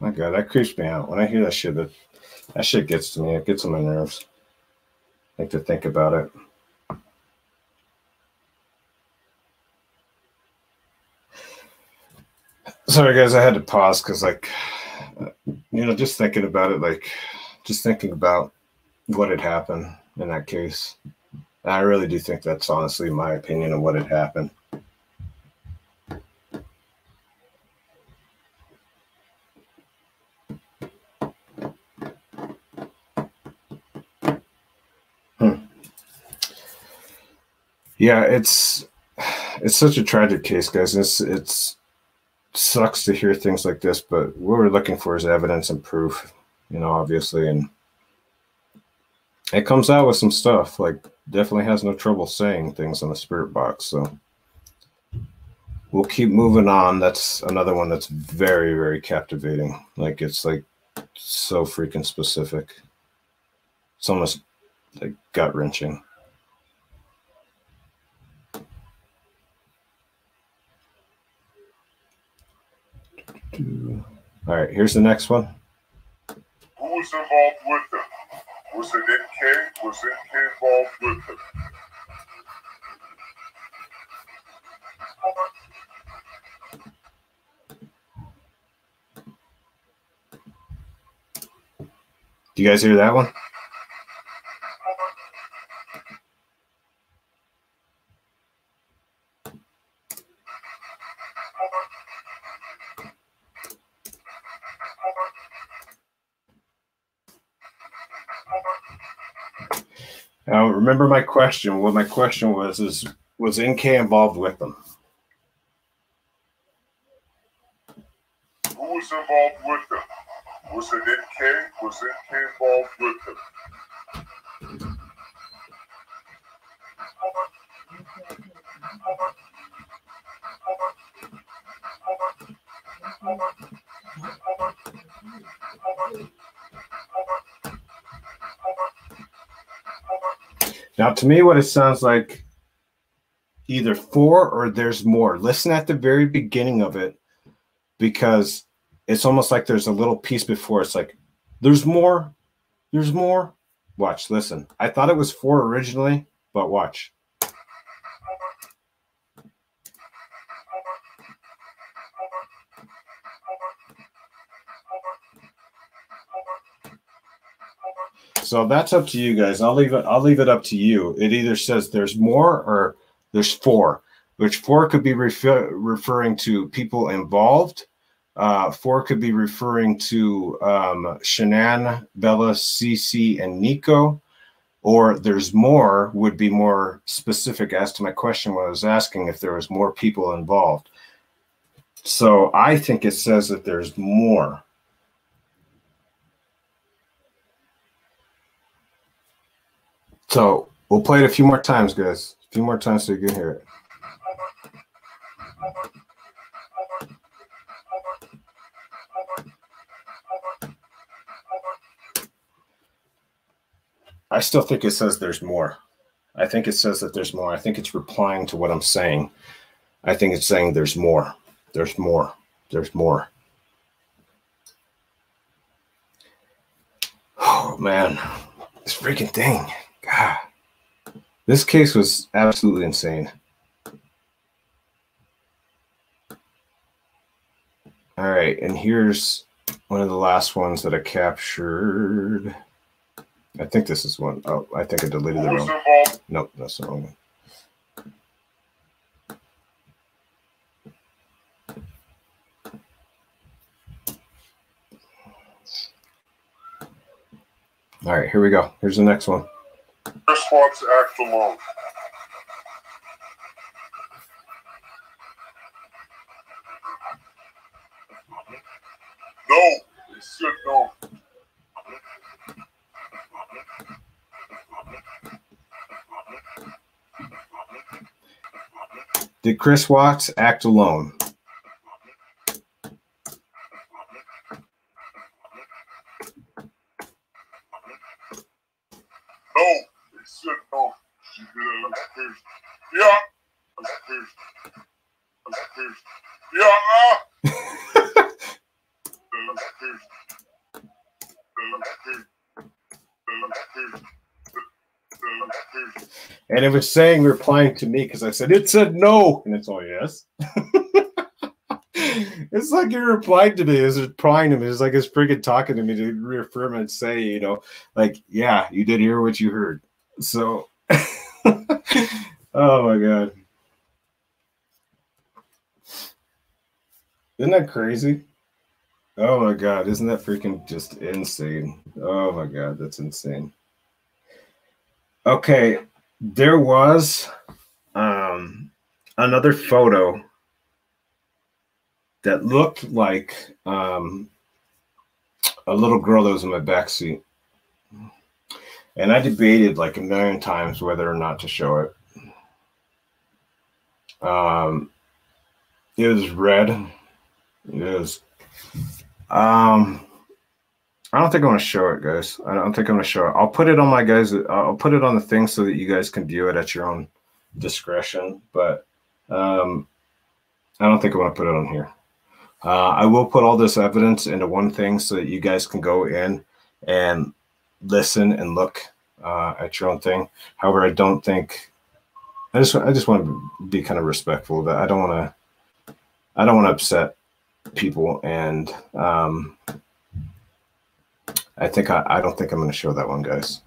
My God, that creeps me out. When I hear that shit, that shit gets to me. It gets on my nerves. like to think about it. Sorry, guys, I had to pause because, like, you know, just thinking about it, like, just thinking about what had happened in that case. And I really do think that's honestly my opinion of what had happened. Yeah, it's such a tragic case, guys. It's sucks to hear things like this, but what we're looking for is evidence and proof, you know, obviously, and it comes out with some stuff. Like, definitely has no trouble saying things on the spirit box. So we'll keep moving on. That's another one that's very, very captivating. Like, it's like so freaking specific. It's almost like gut wrenching. All right, here's the next one. Who was involved with him? Was it NK? Was NK involved with him? Do you guys hear that one? Now, remember my question. What my question was was NK involved with them? Who was involved with him? Was it NK? Was NK involved with him? Now, to me, what it sounds like, either 4 or there's more. Listen at the very beginning of it, because it's almost like there's a little piece before. It's like, there's more. There's more. Watch, listen. I thought it was 4 originally, but watch. So that's up to you guys. I'll leave it up to you. It either says there's more or there's 4, which 4 could be referring to people involved. 4 could be referring to Shanann, Bella, Cece, and Nico. Or there's more would be more specific as to my question when I was asking if there was more people involved. So I think it says that there's more. So we'll play it a few more times, guys. A few more times so you can hear it. I still think it says there's more. I think it says that there's more. I think it's replying to what I'm saying. I think it's saying there's more. There's more. There's more. Oh, man. This freaking thing. God. This case was absolutely insane. All right. And here's one of the last ones that I captured. I think this is one. Oh, I think I deleted the wrong. Nope, that's the wrong one. All right, here we go. Here's the next one. Chris wants to act alone. No, he said no. Did Chris Watts act alone? No, he said no. She did it upstairs. Yeah. Upstairs. Upstairs. Yeah. Upstairs. Upstairs. Upstairs. And it was saying, replying to me, because I said, it said no. And it's all yes. It's like you're replying to me. It's replying to me. It's like it's freaking talking to me to reaffirm and say, you know, like, yeah, you did hear what you heard. So, oh my God. Isn't that crazy? Oh my God. Isn't that freaking just insane? Oh my God. That's insane. Okay. There was another photo that looked like a little girl that was in my backseat. And I debated like a million times whether or not to show it. It was red. It was, I don't think I want to show it, guys. I don't think I'm going to show it. I'll put it on my guys. I'll put it on the thing so that you guys can view it at your own discretion. But I don't think I want to put it on here. I will put all this evidence into one thing so that you guys can go in and listen and look at your own thing. However, I don't think I just want to be kind of respectful of that. I don't want to upset people, and I don't think I'm going to show that one, guys.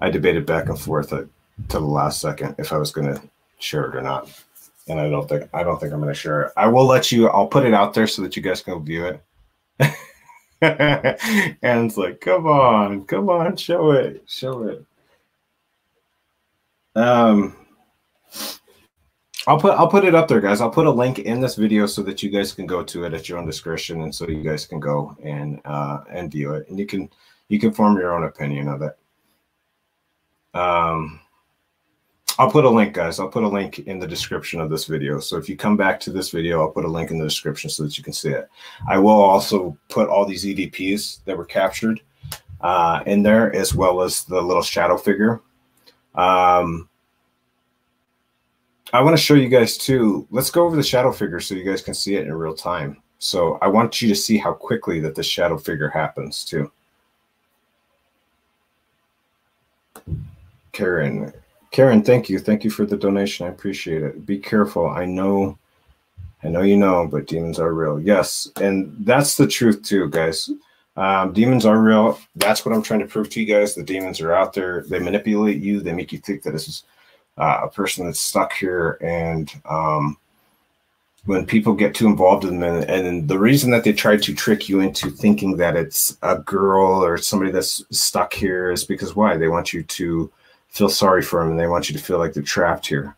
I debated back and forth to the last second if I was going to share it or not. And I don't think I'm going to share it. I will let you. I'll put it out there so that you guys can view it. And it's like, come on, show it. I'll put it up there, guys. I'll put a link in this video so that you guys can go to it at your own discretion, and so you guys can go and view it, and you can form your own opinion of it. I'll put a link, guys. I'll put a link in the description of this video. So if you come back to this video, I'll put a link in the description so that you can see it. I will also put all these EVPs that were captured in there, as well as the little shadow figure. I want to show you guys too. Let's go over the shadow figure so you guys can see it in real time. So I want you to see how quickly that the shadow figure happens too. Karen, thank you. Thank you for the donation. I appreciate it. Be careful. I know you know, but demons are real. Yes, and that's the truth too, guys. Demons are real. That's what I'm trying to prove to you guys. The demons are out there. They manipulate you. They make you think that this is a person that's stuck here. And when people get too involved in them, and the reason that they try to trick you into thinking that it's a girl or somebody that's stuck here is because why? They want you to feel sorry for them, and they want you to feel like they're trapped here.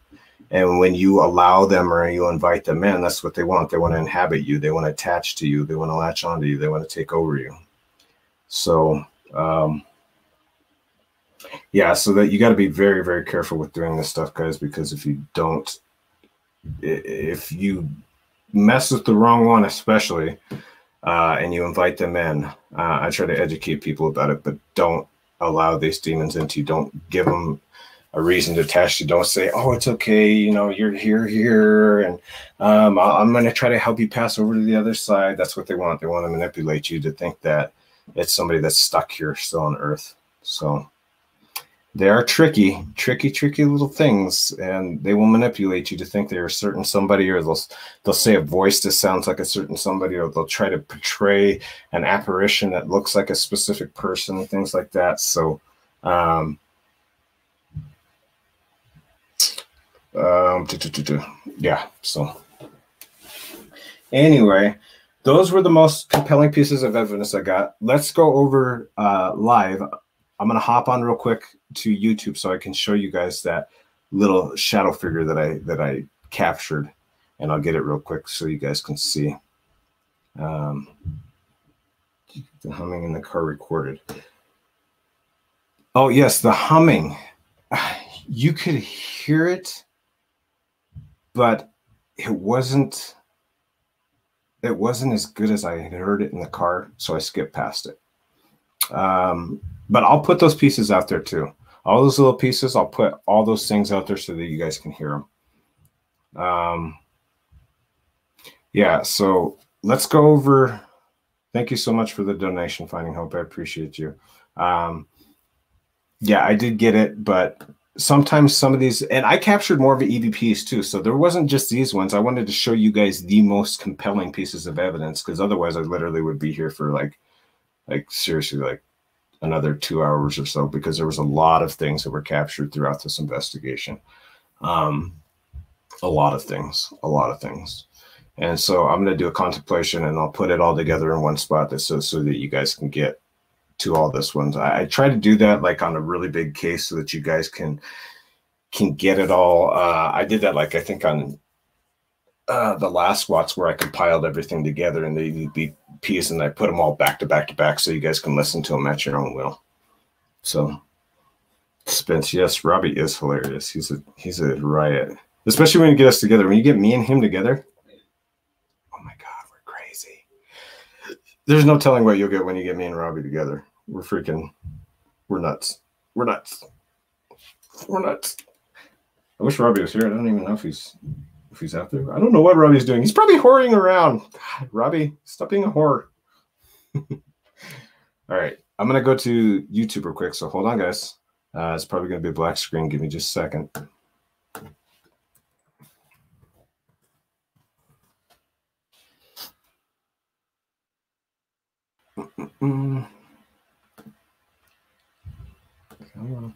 And when you allow them or you invite them in, that's what they want. They want to inhabit you. They want to attach to you. They want to latch onto you. They want to take over you. So, yeah, so that you got to be very, very careful with doing this stuff, guys, because if you don't, if you mess with the wrong one, especially, and you invite them in, I try to educate people about it, but don't allow these demons into you. Don't give them a reason to attach you. Don't say, oh, it's okay, you know, you're here, and I'm going to try to help you pass over to the other side. That's what they want. They want to manipulate you to think that it's somebody that's stuck here still on Earth. So they are tricky little things, and they will manipulate you to think they're a certain somebody, or they'll say a voice that sounds like a certain somebody, or they'll try to portray an apparition that looks like a specific person, things like that. So yeah, so anyway, those were the most compelling pieces of evidence I got. Let's go over live. I'm going to hop on real quick to YouTube so I can show you guys that little shadow figure that I captured, and I'll get it real quick so you guys can see. The humming in the car recorded. Oh yes, the humming. You could hear it, but it wasn't as good as I had heard it in the car, so I skipped past it. But I'll put those pieces out there too. All those little pieces, I'll put all those things out there so that you guys can hear them. Yeah, so let's go over. Thank you so much for the donation, Finding Hope. I appreciate you. Yeah, I did get it, but sometimes some of these, and I captured more of the EVPs too. So there wasn't just these ones. I wanted to show you guys the most compelling pieces of evidence, because otherwise I literally would be here for like seriously, like another 2 hours or so, because there was a lot of things that were captured throughout this investigation. A lot of things. And so I'm going to do a contemplation, and I'll put it all together in one spot so that you guys can get to all this ones. I try to do that like on a really big case so that you guys can get it all. I did that like I think on the last watts, where I compiled everything together in the EVPs, and I put them all back to back to back so you guys can listen to them at your own will. So Spence, yes, Robbie is hilarious. He's a riot, especially when you get us together. When you get me and him together, oh my God, we're crazy. There's no telling what you'll get when you get me and Robbie together. We're nuts. We're nuts. I wish Robbie was here. I don't even know if he's out there. I don't know what Robbie's doing. He's probably whoring around. God, Robbie, stop being a whore. All right, I'm gonna go to YouTube real quick. So hold on, guys. It's probably gonna be a black screen. Give me just a second. Come on.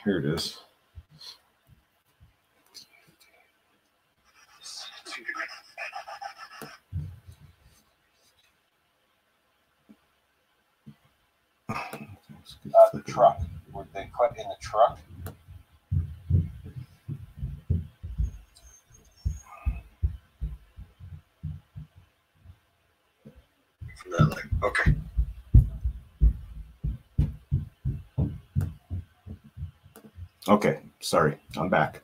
Here it is. The truck. Were they put in the truck? Okay. Okay, sorry, I'm back.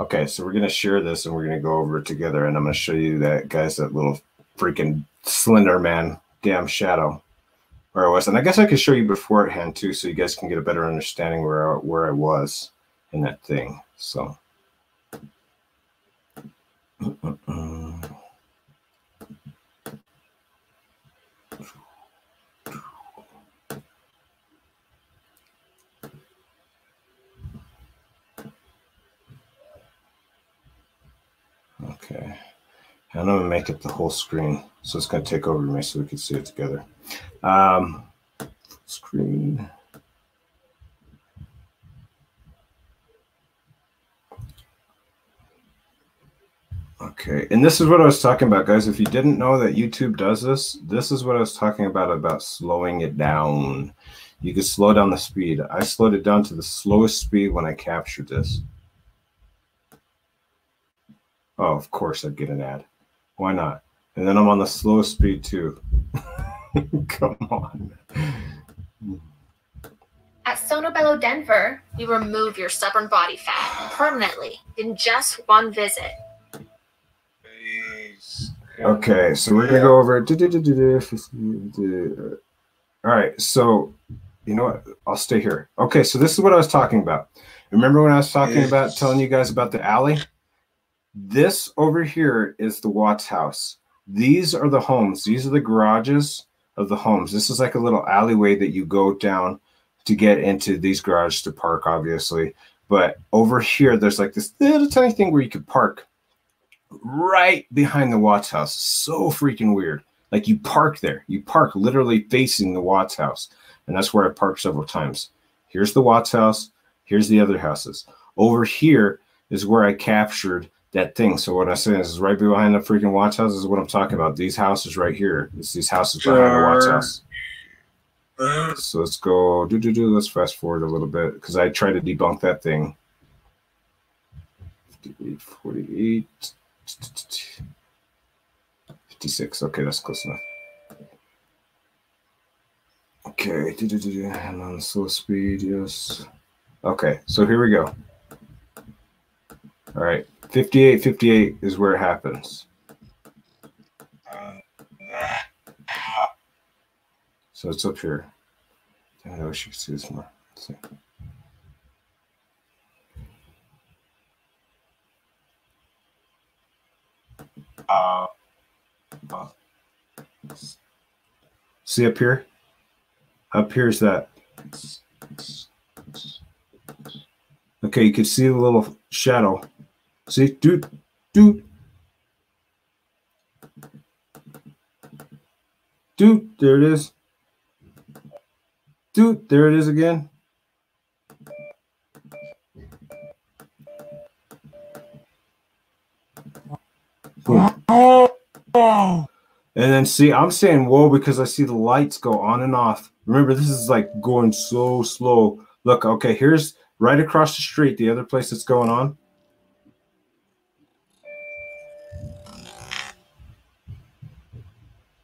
Okay, so we're gonna share this and we're gonna go over it together, and I'm gonna show you that, guys, that little freaking Slender Man damn shadow where I was. And I guess I could show you beforehand too, so you guys can get a better understanding where I was in that thing. So okay, and I'm gonna make it the whole screen, so it's gonna take over me so we can see it together. Screen. Okay, and this is what I was talking about, guys. If you didn't know that YouTube does this, this is what I was talking about slowing it down. You could slow down the speed. I slowed it down to the slowest speed when I captured this. Oh, of course I'd get an ad. Why not? And then I'm on the slowest speed too. Come on. At Sonobello Denver, we remove your stubborn body fat permanently in just one visit. Okay, so we're gonna go over. All right, so you know what? I'll stay here. Okay, so this is what I was talking about. Remember when I was talking about telling you guys about the alley? This over here is the Watts house. These are the homes. These are the garages of the homes. This is like a little alleyway that you go down to get into these garages to park, obviously. But over here, there's like this little tiny thing where you could park right behind the Watts house. So freaking weird. Like you park there. You park literally facing the Watts house. And that's where I parked several times. Here's the Watts house. Here's the other houses. Over here is where I captured that thing. So what I'm saying is right behind the freaking Watts house is what I'm talking about. These houses right here. It's these houses behind the Watts house. So let's go. Let's fast forward a little bit because I tried to debunk that thing. 58, 48, 56. Okay, that's close enough. Okay, and on slow speed, yes. Okay, so here we go. All right, 58, 58 is where it So it's up here. I wish you could see this more. Let's see. See up here? Up here's that. Okay, you can see the little shadow. See? Dude. Dude, there it is. Dude, there it is again. Boom. And then see, I'm saying whoa because I see the lights go on and off. Remember, this is like going so slow. Look, okay, here's right across the street, the other place that's going on.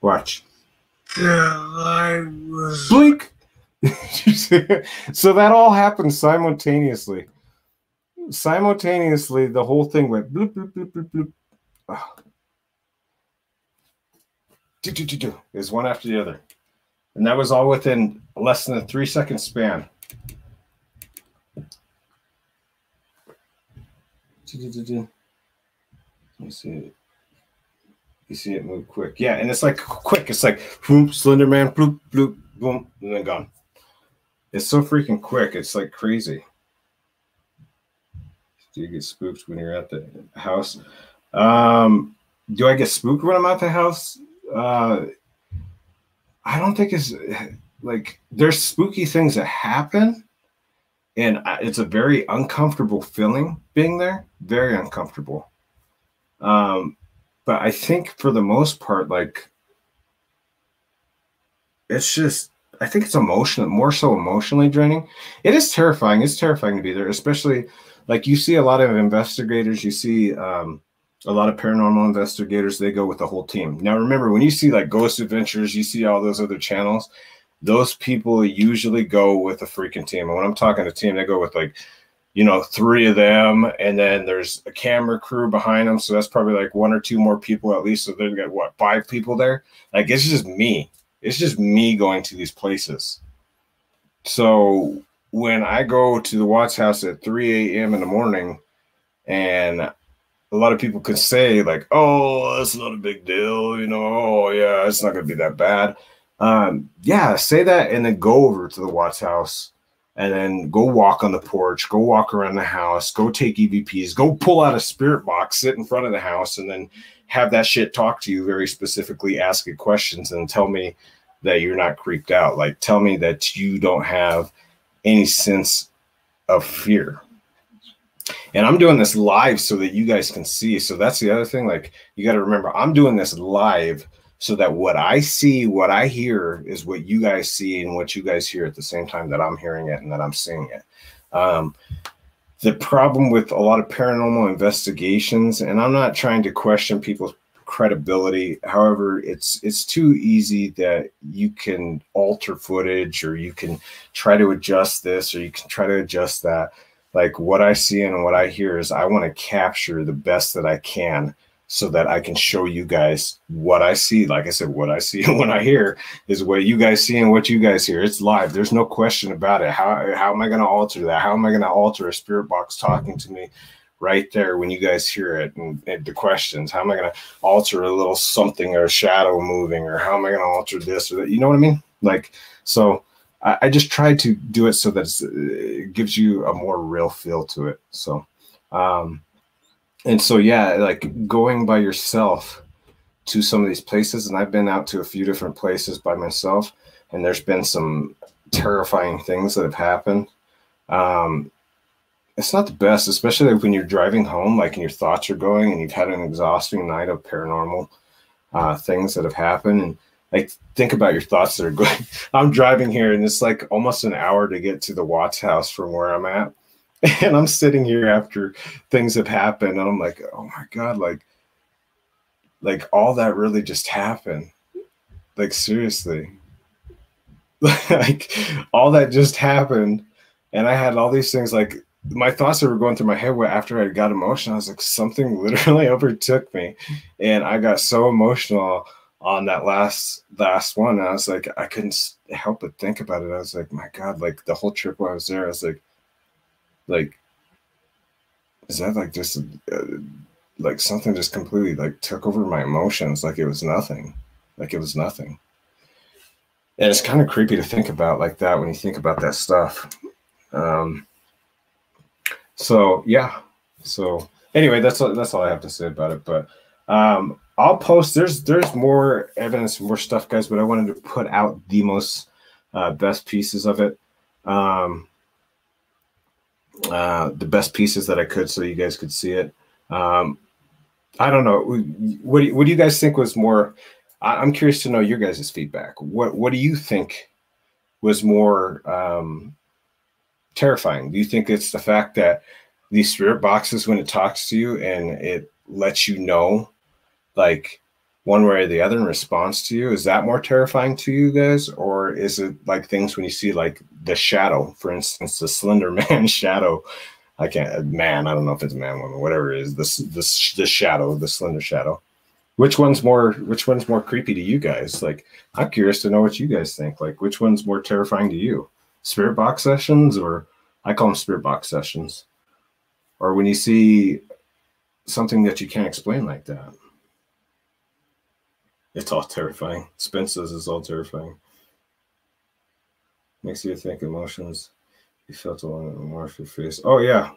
Watch. Blink. So that all happened simultaneously. Simultaneously, the whole thing went bloop, bloop, bloop, bloop, bloop. Oh. It's one after the other. And that was all within less than a 3-second span. You see it. You see it move quick. Yeah, and it's like quick. It's like boom, Slender Man, bloop, bloop, boom, and then gone. It's so freaking quick. It's like crazy. Do you get spooked when you're at the house? Do I get spooked when I'm at the house? I don't think it's like there's spooky things that happen, and it's a very uncomfortable feeling being there. Very uncomfortable. But I think for the most part, like it's just, I think it's emotional, more so emotionally draining. It is terrifying. It's terrifying to be there, especially like you see a lot of investigators, you see a lot of paranormal investigators, they go with the whole team. Now, remember, when you see like Ghost Adventures, you see all those other channels, those people usually go with a freaking team. And when I'm talking a team, they go with like, you know, 3 of them, and then there's a camera crew behind them. So that's probably like 1 or 2 more people at least. So they've got what, 5 people there? Like, it's just me. It's just me going to these places. So when I go to the Watts house at 3 a.m. in the morning, and a lot of people could say like, oh, that's not a big deal. You know, oh yeah, it's not going to be that bad. Yeah, say that and then go over to the Watts house. And then go walk on the porch, go walk around the house, go take EVPs, go pull out a spirit box, sit in front of the house, and then have that shit talk to you very specifically, ask it questions, and tell me that you're not creeped out. Like, tell me that you don't have any sense of fear. And I'm doing this live so that you guys can see. So that's the other thing. Like, you got to remember, I'm doing this live so that what I see, what I hear is what you guys see and what you guys hear at the same time that I'm hearing it and that I'm seeing it. The problem with a lot of paranormal investigations, and I'm not trying to question people's credibility. However, it's too easy that you can alter footage, or you can try to adjust this, or you can try to adjust that. Like, what I see and what I hear is I want to capture the best that I can, so that I can show you guys what I see. Like I said, what I see and what I hear is what you guys see and what you guys hear. It's live. There's no question about it. How am I going to alter that? How am I going to alter a spirit box talking to me right there when you guys hear it, and the questions? How am I going to alter a little something or a shadow moving, or how am I going to alter this or that? You know what I mean? Like, so I just try to do it so that it gives you a more real feel to it. So, and so, yeah, like going by yourself to some of these places, and I've been out to a few different places by myself, and there's been some terrifying things that have happened. It's not the best, especially when you're driving home, like, and your thoughts are going, and you've had an exhausting night of paranormal things that have happened. And like, think about your thoughts that are going. I'm driving here, and it's like almost an hour to get to the Watts house from where I'm at. And I'm sitting here after things have happened, and I'm like, oh my God, like all that really just happened. Like, seriously. Like, all that just happened. And I had all these things, like, my thoughts that were going through my head after I got emotional. I was like, something literally overtook me. And I got so emotional on that last one. And I was like, I couldn't help but think about it. I was like, my God, like the whole trip while I was there, I was like, is that like just like something just completely like took over my emotions? Like it was nothing. Like it was nothing. And it's kind of creepy to think about like that when you think about that stuff. So yeah. So anyway, that's all I have to say about it. But I'll post. There's more evidence, more stuff, guys. But I wanted to put out the most best pieces of it. The best pieces that I could, so you guys could see it. I don't know. What do you guys think was more? I'm curious to know your guys' feedback. What do you think was more terrifying? Do you think it's the fact that these spirit boxes, when it talks to you and it lets you know, like one way or the other in response to you, is that more terrifying to you guys? Or is it like things when you see like the shadow, for instance, the Slender Man shadow? I don't know if it's a man, woman, whatever it is, the shadow, the slender shadow. Which one's more creepy to you guys? Like, I'm curious to know what you guys think. Like, which one's more terrifying to you? Spirit box sessions, or I call them spirit box sessions, or when you see something that you can't explain like that. It's all terrifying. Spence says it's all terrifying. Makes you think emotions. You felt along the morph your face. Oh yeah.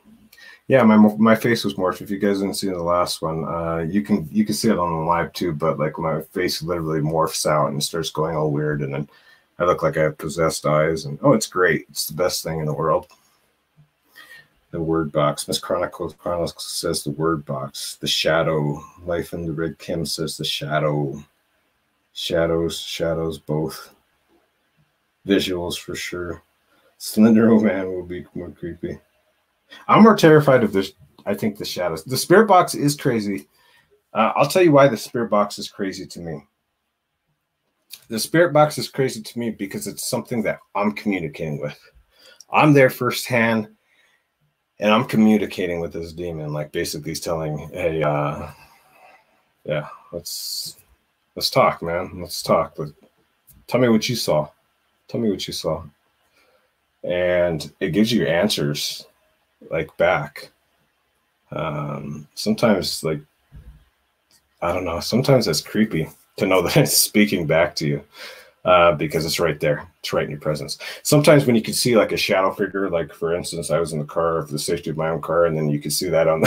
Yeah, my face was morphed. If you guys didn't see the last one, you can see it on the live too, but like my face literally morphs out and starts going all weird, and then I look like I have possessed eyes, and oh, it's great. It's the best thing in the world. The word box. Miss Chronicles says the word box. The shadow. Life in the Red Kim says the shadow. Shadows both. Visuals for sure. Slender Man will be more creepy. I'm more terrified of this. I think the shadows. The spirit box is crazy. I'll tell you why the spirit box is crazy to me. The spirit box is crazy to me because it's something that I'm communicating with. I'm there firsthand, and I'm communicating with this demon. Like basically, he's telling, "Hey, yeah, let's talk, man. Let's talk. Tell me what you saw. Tell me what you saw." And it gives you answers like back. Sometimes, like, I don't know, sometimes it's creepy to know that it's speaking back to you, because it's right there. It's right in your presence. Sometimes when you can see like a shadow figure, like for instance, I was in the car for the safety of my own car, and then you can see that on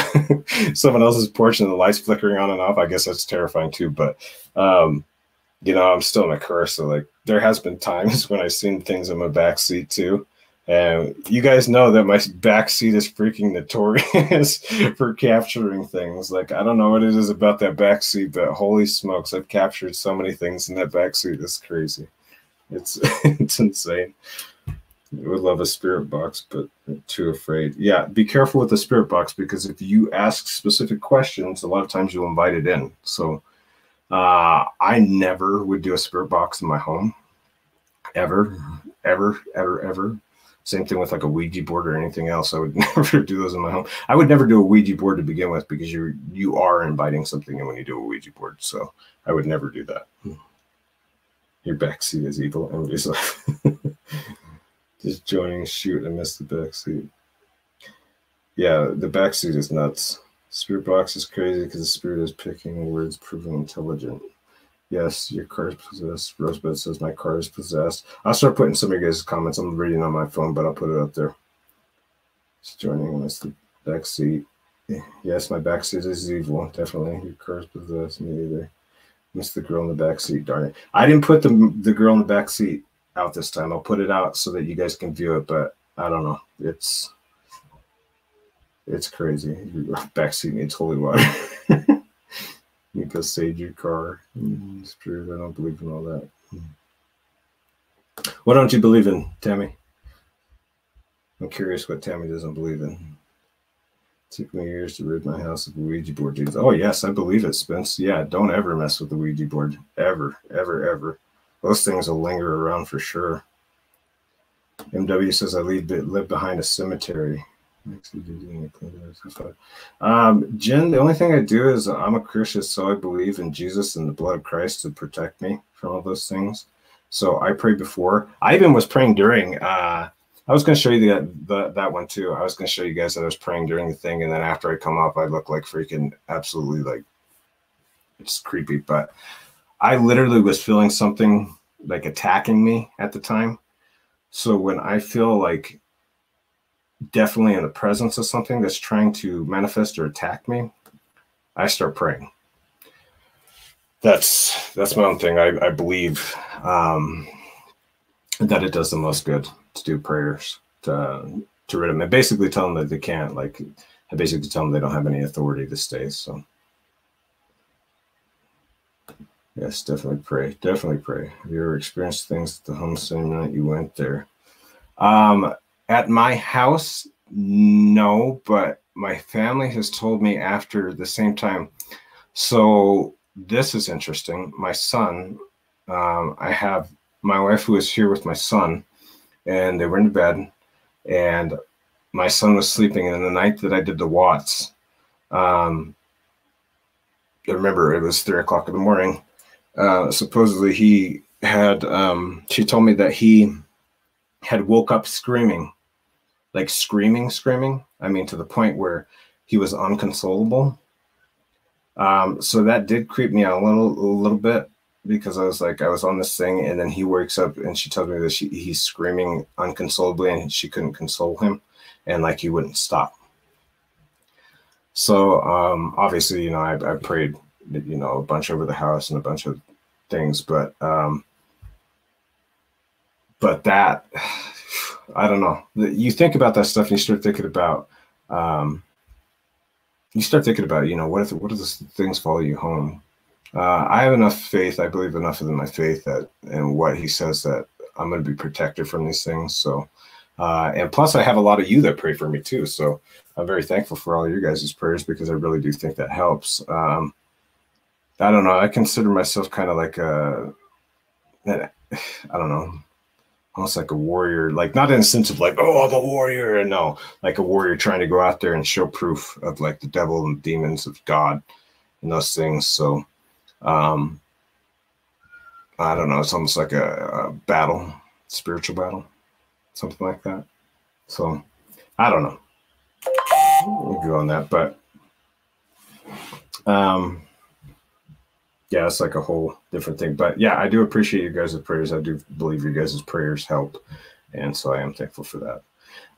someone else's porch and the lights flickering on and off. I guess that's terrifying too. But you know, I'm still in my car, so like there has been times when I've seen things in my back seat too. And you guys know that my back seat is freaking notorious for capturing things. Like, I don't know what it is about that back seat, but holy smokes, I've captured so many things in that back seat. It's crazy. It's insane. I would love a spirit box, but I'm too afraid. Yeah, be careful with the spirit box, because if you ask specific questions, a lot of times you'll invite it in. So I never would do a spirit box in my home. Ever. Same thing with like a Ouija board or anything else. I would never do those in my home. I would never do a Ouija board to begin with, because you are inviting something in when you do a Ouija board. So I would never do that. Your backseat is evil. Everybody's like, just joining. Shoot, I missed the backseat. Yeah, the backseat is nuts. Spirit box is crazy because the spirit is picking words, proving intelligent. Yes, your car is possessed. Rosebud says my car is possessed. I'll start putting some of your guys' comments. I'm reading on my phone, but I'll put it up there. Just joining us, the back seat. Yes, my back seat is evil. Definitely. Your car is possessed. Me either. Missed the girl in the back seat. Darn it. I didn't put the girl in the back seat out this time. I'll put it out so that you guys can view it, but I don't know. It's crazy. Your back seat needs holy water. You go save your car. Spirit, I don't believe in all that. What don't you believe in, Tammy? I'm curious what Tammy doesn't believe in. It took me years to rid my house of Ouija board dudes. Oh, yes, I believe it, Spence. Yeah, don't ever mess with the Ouija board. Ever, ever, ever. Those things will linger around for sure. MW says I live behind a cemetery. Jen, the only thing I do is I'm a Christian, so I believe in Jesus and the blood of Christ to protect me from all those things. So I pray before. I even was praying during. I was going to show you that one too. I was going to show you guys that I was praying during the thing, and then after I come up, I look like freaking absolutely like it's creepy. But I literally was feeling something like attacking me at the time. So when I feel like definitely in the presence of something that's trying to manifest or attack me, I start praying. That's my own thing. I believe that it does the most good to do prayers to rid them and basically tell them that they can't. Like I basically tell them they don't have any authority to stay. So yes, definitely pray. Definitely pray. Have you ever experienced things at the home same night you went there? At my house, no, but my family has told me after the same time. So this is interesting. My son, I have my wife who is here with my son, and they were in bed, and my son was sleeping. And the night that I did the Watts, I remember it was 3 o'clock in the morning. Supposedly he had, she told me that he had woke up screaming, like screaming. I mean, to the point where he was unconsolable. So that did creep me out a little bit, because I was on this thing, and then he wakes up and she tells me that he's screaming unconsolably and she couldn't console him, and like he wouldn't stop. So obviously, you know, I prayed, you know, a bunch over the house and a bunch of things, but that, I don't know. You think about that stuff and you start thinking about, you know, what if those things follow you home? I have enough faith. I believe enough in my faith that, and what he says, that I'm going to be protected from these things. So, and plus I have a lot of you that pray for me too. So I'm very thankful for all your guys' prayers, because I really do think that helps. I don't know. I consider myself kind of like I don't know, almost like a warrior, like not in the sense of like, oh, I'm a warrior. And no, like a warrior trying to go out there and show proof of like the devil and demons of God and those things. So, I don't know. It's almost like a battle, spiritual battle, something like that. So I don't know. We'll go on that, but yeah, it's like a whole different thing. But yeah, I do appreciate you guys' prayers. I do believe you guys' prayers help, and so I am thankful for that.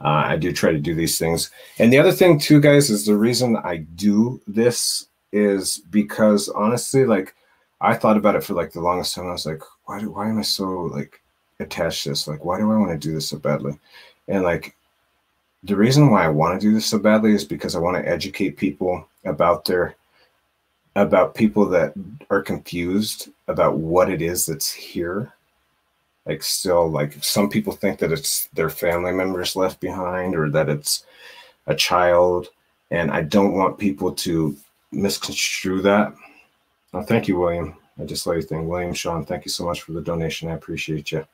I do try to do these things. And the other thing too, guys, is the reason I do this is because honestly, like, I thought about it for like the longest time. I was like, why am I so like attached to this? Like, why do I want to do this so badly? And like, the reason why I want to do this so badly is because I want to educate people about people that are confused about what it is that's here. Like, still, like, some people think that it's their family members left behind, or that it's a child. And I don't want people to misconstrue that. Oh, thank you, William. I just saw your thing. William Sean, thank you so much for the donation. I appreciate you.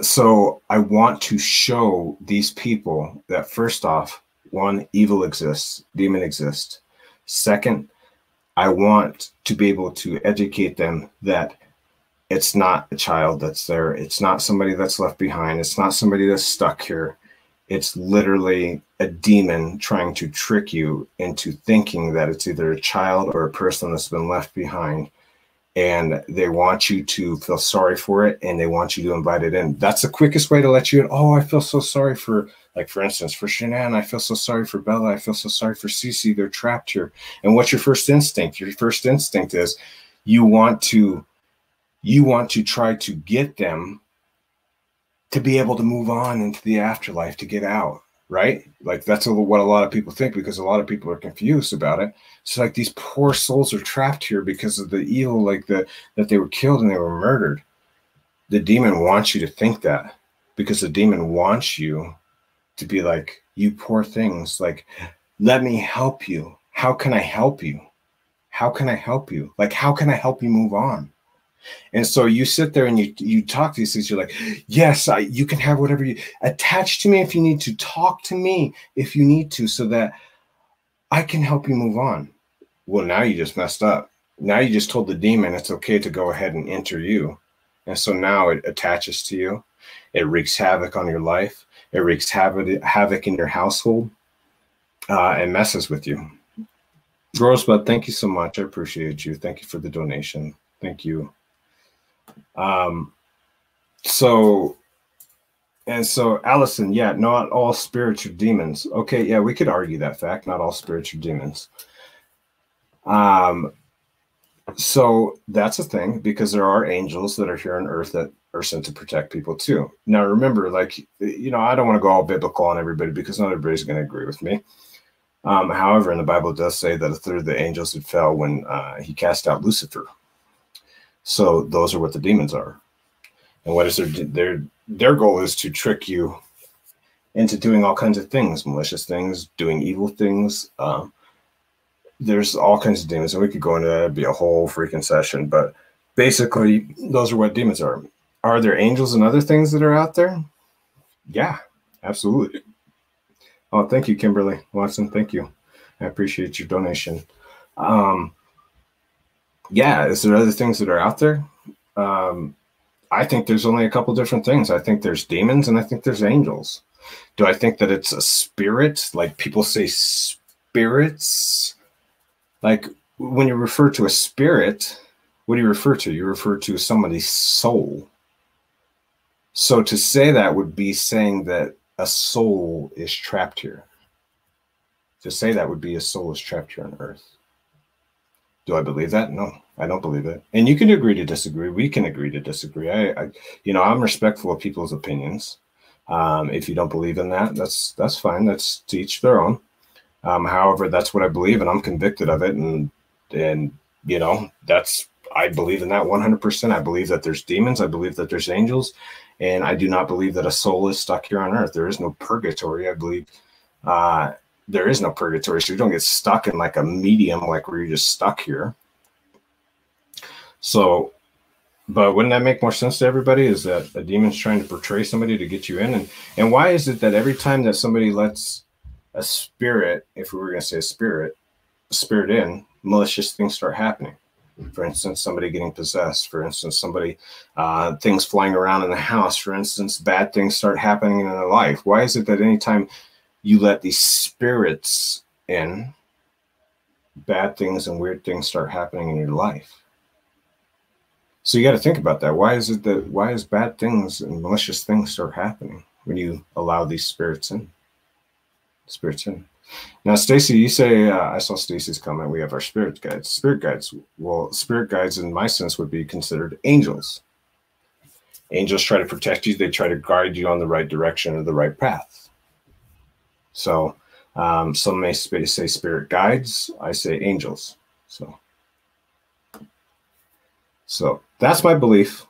So I want to show these people that, first off, one, evil exists, demon exists. Second, I want to be able to educate them that it's not a child that's there. It's not somebody that's left behind. It's not somebody that's stuck here. It's literally a demon trying to trick you into thinking that it's either a child or a person that's been left behind. And they want you to feel sorry for it, and they want you to invite it in. That's the quickest way to let you in. Oh, I feel so sorry for, like, for instance, for Shanann. I feel so sorry for Bella. I feel so sorry for Cece. They're trapped here. And what's your first instinct? Your first instinct is you want to try to get them to be able to move on into the afterlife, to get out, right? Like, that's what a lot of people think, because a lot of people are confused about it. It's like these poor souls are trapped here because of the evil, like that they were killed and they were murdered. The demon wants you to think that, because the demon wants you to be like, you poor things, like, let me help you. How can I help you? How can I help you? Like, how can I help you move on? And so you sit there and you talk to these things. You're like, yes, you can have whatever you attach to me if you need to. Talk to me if you need to, so that I can help you move on. Well, now you just messed up. Now you just told the demon it's okay to go ahead and enter you. And so now it attaches to you. It wreaks havoc on your life. It wreaks havoc in your household and messes with you. Rosebud, thank you so much. I appreciate you. Thank you for the donation. Thank you. So Allison, yeah, not all spirits are demons. Okay, yeah, we could argue that fact. Not all spirits are demons. So that's a thing, because there are angels that are here on earth that are sent to protect people too. Now remember, like, I don't want to go all biblical on everybody, because not everybody's going to agree with me. However, in the Bible, it does say that a third of the angels had fell when he cast out Lucifer. So those are what the demons are. And what is their goal is to trick you into doing all kinds of things, malicious things, doing evil things. There's all kinds of demons, and we could go into that. It'd be a whole freaking session. But basically, those are what demons are. Are there angels and other things that are out there? Yeah, absolutely. Oh, thank you, Kimberly Watson. Thank you. I appreciate your donation. Yeah, is there other things that are out there? I think there's only a couple different things. I think there's demons and I think there's angels. Do I think that it's a spirit? Like people say spirits? Like when you refer to a spirit, what do you refer to? You refer to somebody's soul. So to say that would be saying that a soul is trapped here. To say that would be a soul is trapped here on earth. Do I believe that? No, I don't believe it. And you can agree to disagree. We can agree to disagree. I'm respectful of people's opinions. If you don't believe in that, that's fine. That's to each their own. However, that's what I believe, and I'm convicted of it. And I believe in that 100%. I believe that there's demons. I believe that there's angels. And I do not believe that a soul is stuck here on earth. There is no purgatory. I believe there is no purgatory. So you don't get stuck in like a medium, like where you're just stuck here. So, but wouldn't that make more sense to everybody? Is that a demon's trying to portray somebody to get you in? And why is it that every time that somebody lets a spirit, if we were going to say a spirit in, malicious things start happening? For instance, somebody getting possessed. For instance, somebody, things flying around in the house. For instance, bad things start happening in their life. Why is it that anytime you let these spirits in, bad things and weird things start happening in your life? So you got to think about that. Why is bad things and malicious things start happening when you allow these spirits in? Now, Stacy, you say, I saw Stacy's comment, we have our spirit guides. Spirit guides. Well, spirit guides in my sense would be considered angels. Angels try to protect you. They try to guide you on the right direction or the right path. So some may say spirit guides. I say angels. So that's my belief,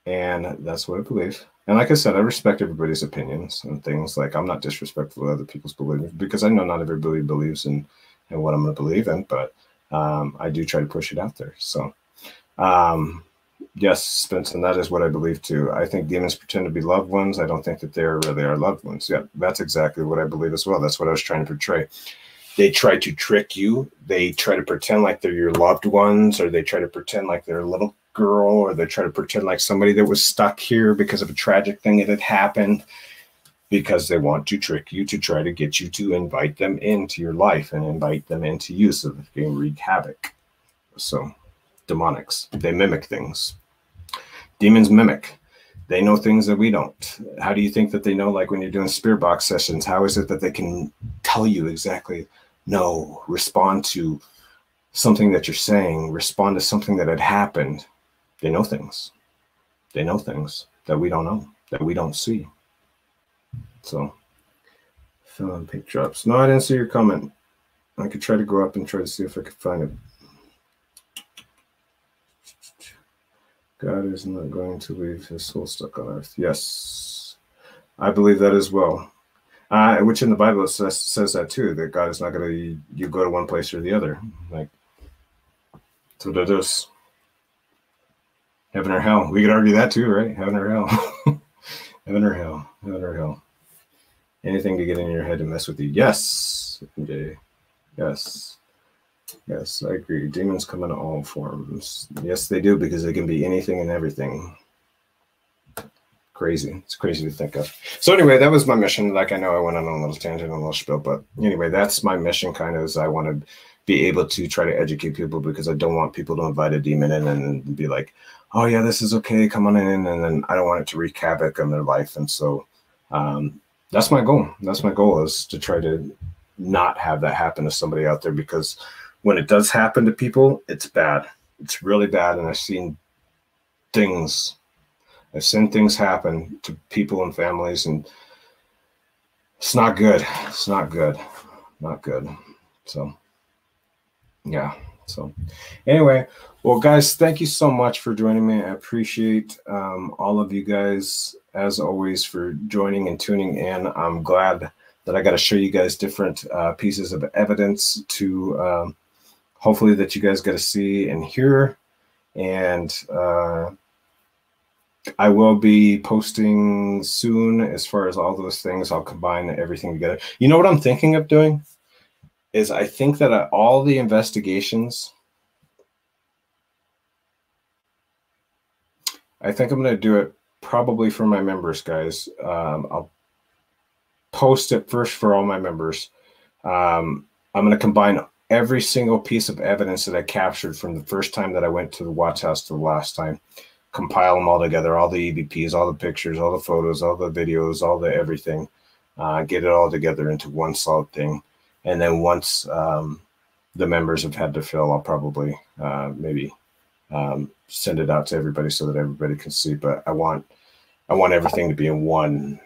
and that's what I believe. And like I said, I respect everybody's opinions and things. Like I'm not disrespectful of other people's beliefs, because I know not everybody believes in what I'm going to believe in, but I do try to push it out there. So yes, Spencer, that is what I believe too. I think demons pretend to be loved ones. I don't think that they really are loved ones. Yeah, that's exactly what I believe as well. That's what I was trying to portray. They try to trick you. They try to pretend like they're your loved ones, or they try to pretend like they're a little girl, or they try to pretend like somebody that was stuck here because of a tragic thing that had happened, because they want to trick you to try to get you to invite them into your life and invite them into you so that they can wreak havoc. So demonics, they mimic things. Demons mimic. They know things that we don't. How do you think that they know? Like when you're doing spirit box sessions, how is it that they can tell you exactly, no, respond to something that you're saying, respond to something that had happened? They know things. They know things that we don't know, that we don't see. So, fill in pink drops. No, I didn't see your comment. I could try to go up and try to see if I could find it. God is not going to leave his soul stuck on earth. Yes, I believe that as well. Which in the Bible it says that too, that God is not going to, you go to one place or the other. Like, that's what it is. Heaven or hell. We could argue that too, right? Heaven or hell. Heaven or hell. Heaven or hell. Anything to get in your head to mess with you. Yes. Okay. Yes. Yes, I agree. Demons come in all forms. Yes, they do, because they can be anything and everything. Crazy. It's crazy to think of. So anyway, that was my mission. Like, I know I went on a little tangent, a little spiel, but anyway, that's my mission kind of, is I want to be able to try to educate people, because I don't want people to invite a demon in and be like, oh yeah, this is okay, come on in. And then I don't want it to wreak havoc on their life. And so that's my goal. That's my goal, is to try to not have that happen to somebody out there, because when it does happen to people, it's bad. It's really bad. And I've seen things happen to people and families, and it's not good. It's not good. Not good. So, yeah. So, anyway, well, guys, thank you so much for joining me. I appreciate all of you guys, as always, for joining and tuning in. I'm glad that I got to show you guys different pieces of evidence to hopefully that you guys get to see and hear. And I will be posting soon as far as all those things. I'll combine everything together. You know what I'm thinking of doing is, I think that all the investigations, I think I'm going to do it probably for my members, guys. I'll post it first for all my members. I'm going to combine every single piece of evidence that I captured from the first time that I went to the Watts house to the last time, compile them all together, all the EVPs, all the pictures, all the photos, all the videos, all the everything, get it all together into one solid thing. And then once the members have had to fill, I'll probably maybe send it out to everybody so that everybody can see. But I want everything to be in one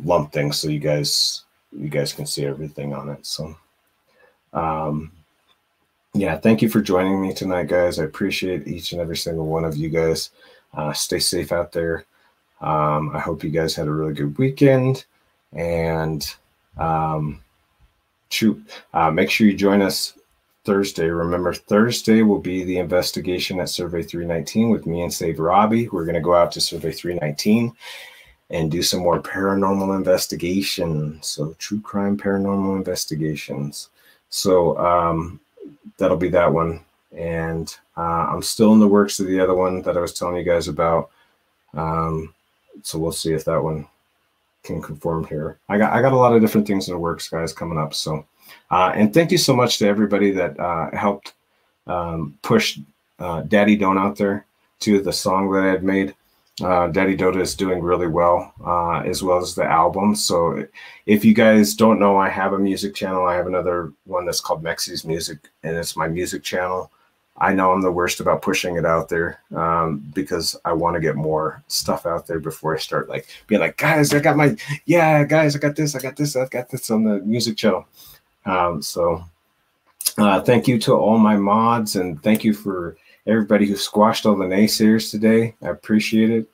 lump thing, so you guys can see everything on it. So yeah, thank you for joining me tonight, guys. I appreciate each and every single one of you guys. Stay safe out there. I hope you guys had a really good weekend, and make sure you join us Thursday. Remember, Thursday will be the investigation at Survey 319 with me and Save Robbie. We're going to go out to Survey 319 and do some more paranormal investigations. So true crime paranormal investigations. So that'll be that one. And I'm still in the works of the other one that I was telling you guys about. So we'll see if that one can conform here. I got a lot of different things in the works, guys, coming up. So and thank you so much to everybody that helped push Daddy Don't out there to the song that I had made. Daddy Dota is doing really well as the album. So if you guys don't know, I have a music channel. I have another one that's called Mexie's Music, and it's my music channel. I know I'm the worst about pushing it out there because I want to get more stuff out there before I start like being like, guys, I got this on the music channel. So thank you to all my mods, and thank you for everybody who squashed all the naysayers today. I appreciate it.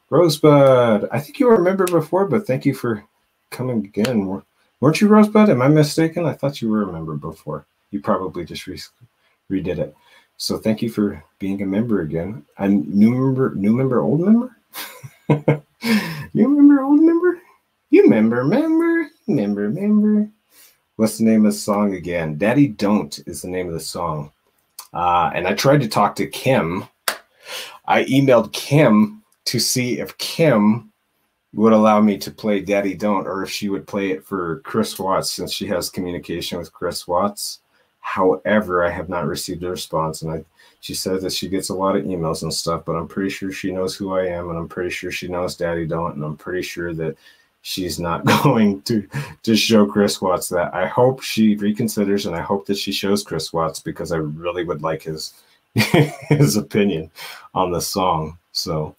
Rosebud, I think you were a member before, but thank you for coming again. Weren't you, Rosebud? Am I mistaken? I thought you were a member before. You probably just redid it. So thank you for being a member again. A new member, old member? New member, old member? You member. What's the name of the song again? Daddy Don't is the name of the song. And I tried to talk to Kim. I emailed Kim to see if Kim would allow me to play Daddy Don't, or if she would play it for Chris Watts, since she has communication with Chris Watts. However, I have not received a response, and she says that she gets a lot of emails and stuff, but I'm pretty sure she knows who I am, and I'm pretty sure she knows Daddy Don't, and I'm pretty sure that she's not going to show Chris Watts that. I hope she reconsiders, and I hope that she shows Chris Watts, because I really would like his his opinion on the song. So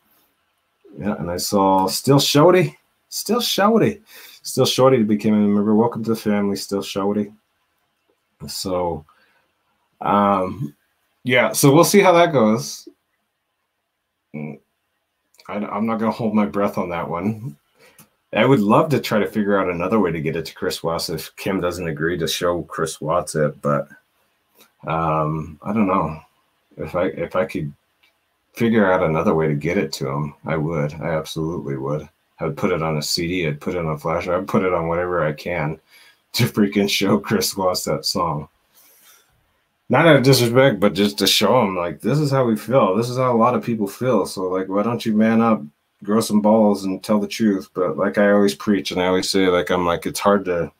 yeah, and I saw Still Shorty became a member. Welcome to the family, Still Shorty. So yeah, so we'll see how that goes. I'm not gonna hold my breath on that one. I would love to try to figure out another way to get it to Chris Watts if Kim doesn't agree to show Chris Watts it, but I don't know if I could figure out another way to get it to him, I would. I absolutely would. I would put it on a CD. I'd put it on a flash. I'd put it on whatever I can to freaking show Chris Watts that song. Not out of disrespect, but just to show him, like, this is how we feel. This is how a lot of people feel. So, like, why don't you man up, grow some balls, and tell the truth? But like I always preach, and I always say, like, I'm like, it's hard to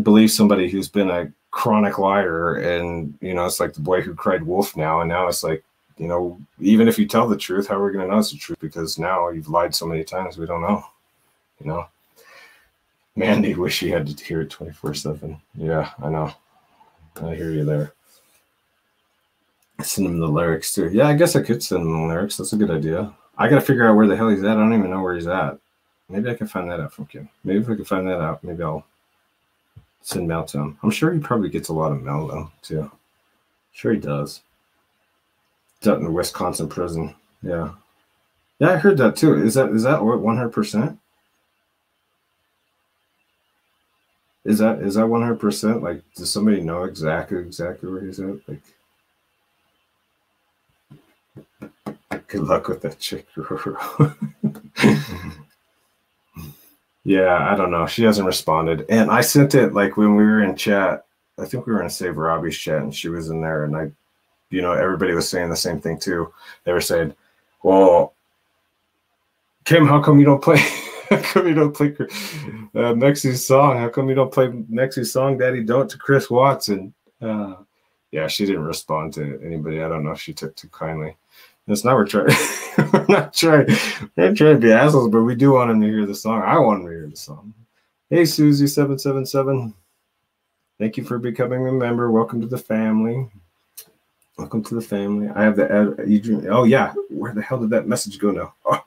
believe somebody who's been a chronic liar, and, you know, it's like the boy who cried wolf now, and now it's like, you know, even if you tell the truth, how are we going to know it's the truth? Because now you've lied so many times, we don't know, you know. Mandy, wish you had to hear it 24/7. Yeah, I know. I hear you there. Send him the lyrics too. Yeah, I guess I could send him the lyrics. That's a good idea. I got to figure out where the hell he's at. I don't even know where he's at. Maybe I can find that out from Kim. Maybe if I can find that out, maybe I'll send mail to him. I'm sure he probably gets a lot of mail though, too. Sure he does. It's out in the Wisconsin prison. Yeah. Yeah, I heard that too. Is that 100%? Is that 100%? Like, does somebody know exactly where he's at? Like, good luck with that chick. Yeah, I don't know. She hasn't responded. And I sent it, like, when we were in chat. I think we were in Save Robbie's chat, and she was in there, and I, you know, everybody was saying the same thing too. They were saying, well, Kim, how come you don't play how come you don't play Nexie's song? How come you don't play Nexie's song, Daddy Don't, to Chris Watts? And yeah, she didn't respond to anybody. I don't know if she took too kindly. It's not we're trying we're not trying to be assholes, but we do want him to hear the song. I want him to hear the song. Hey, Susie777. Thank you for becoming a member. Welcome to the family. Welcome to the family. I have the oh yeah, where the hell did that message go now? Oh,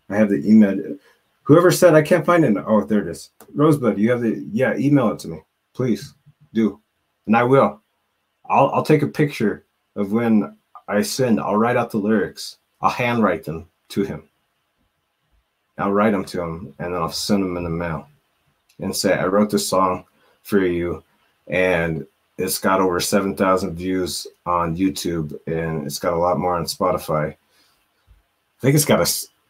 I have the email. Whoever said I can't find it. Oh, there it is. Rosebud, you have the, yeah, email it to me. Please do. And I will. I'll take a picture of when I send. I'll write out the lyrics. I'll handwrite them to him. I'll write them to him, and then I'll send them in the mail and say, I wrote this song for you, and it's got over 7,000 views on YouTube, and it's got a lot more on Spotify. I think it's got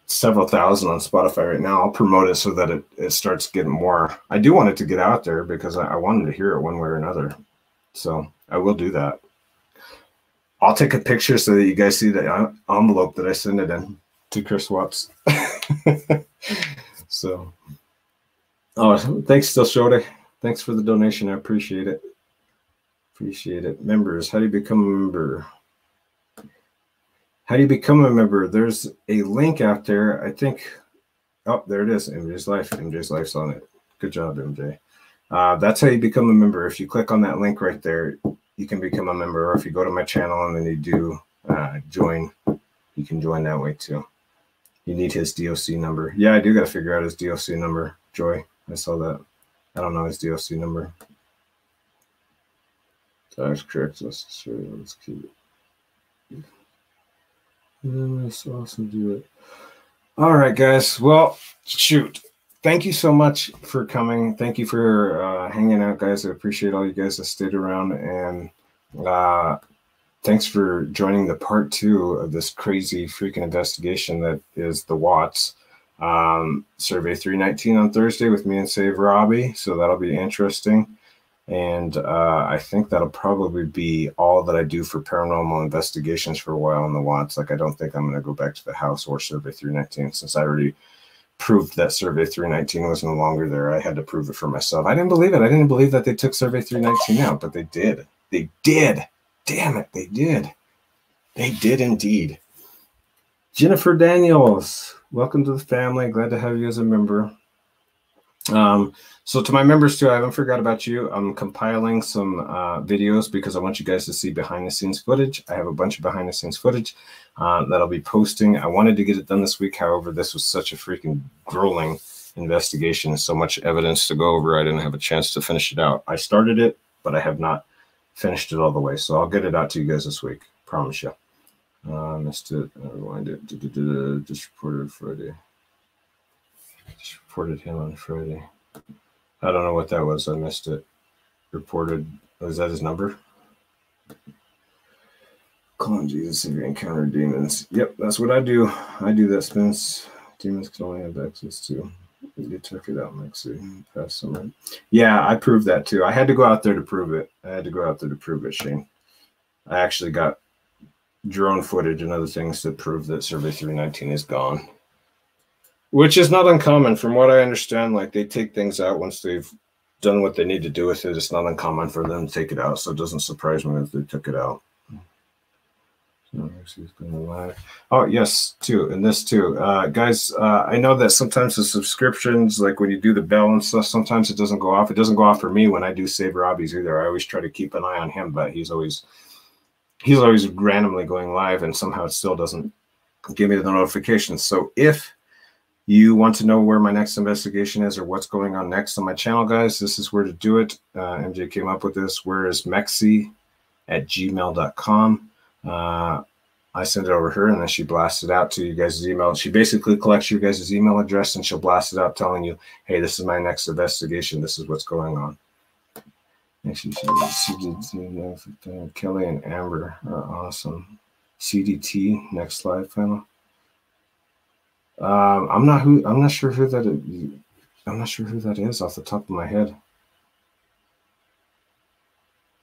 several thousand on Spotify right now. I'll promote it so that it starts getting more. I do want it to get out there because I wanted to hear it one way or another. So I will do that. I'll take a picture so that you guys see the envelope that I send it in to Chris Watts. So, oh, thanks, Still Shorty. Thanks for the donation. I appreciate it. Appreciate it. Members, how do you become a member? How do you become a member? There's a link out there. I think, oh, there it is. MJ's Life. MJ's Life's on it. Good job, MJ. That's how you become a member. If you click on that link right there, you can become a member. Or if you go to my channel and then you do join, you can join that way too. You need his DOC number. Yeah, I do got to figure out his DOC number. Joy, I saw that. I don't know his DOC number. Tax correct. Let's keep it. Let's also do it. All right, guys. Well, shoot. Thank you so much for coming. Thank you for hanging out, guys. I appreciate all you guys that stayed around. And thanks for joining the part 2 of this crazy freaking investigation that is the Watts. Survey 319 on Thursday with me and Save Robbie. So that'll be interesting. And I think that'll probably be all that I do for paranormal investigations for a while in the Watts. Like, I don't think I'm going to go back to the house or Survey 319 since I already proved that Survey 319 was no longer there. I had to prove it for myself. I didn't believe it. I didn't believe that they took Survey 319 out, but they did. They did. Damn it, they did. They did indeed. Jennifer Daniels, welcome to the family. Glad to have you as a member. So to my members too, I haven't forgot about you. I'm compiling some videos because I want you guys to see behind the scenes footage. I have a bunch of behind the scenes footage that I'll be posting. I wanted to get it done this week. However, this was such a freaking grueling investigation. So much evidence to go over. I didn't have a chance to finish it out. I started it, but I have not finished it all the way. So I'll get it out to you guys this week. Promise you. Missed it. Rewind it. Just reported Friday. Just reported him on Friday. I don't know what that was. I missed it. Reported. Was that his number? Call on Jesus if you encounter demons. Yep, that's what I do. I do that. Spins demons can only have access to. You took it out, Mexi. Past summer. Yeah, I proved that too. I had to go out there to prove it. Shane. I actually got drone footage and other things to prove that Survey 319 is gone. Which is not uncommon from what I understand. Like, they take things out once they've done what they need to do with it. It's not uncommon for them to take it out, so it doesn't surprise me if they took it out. Oh, yes, too. And this too. Guys, I know that sometimes the subscriptions, like when you do the bell and stuff, sometimes it doesn't go off. It doesn't go off for me when I do Save Robbie's either. I always try to keep an eye on him, but he's always randomly going live, and somehow it still doesn't give me the notifications. So if you want to know where my next investigation is or what's going on next on my channel, guys, this is where to do it. MJ came up with this. Where is Mexi@gmail.com? I send it over her, and then she blasts it out to you guys' email. She basically collects your guys' email address, and she'll blast it out telling you, hey, this is my next investigation. This is what's going on. And she did Kelly and Amber are awesome. CDT, next slide, final. I'm not sure who that is. I'm not sure who that is off the top of my head.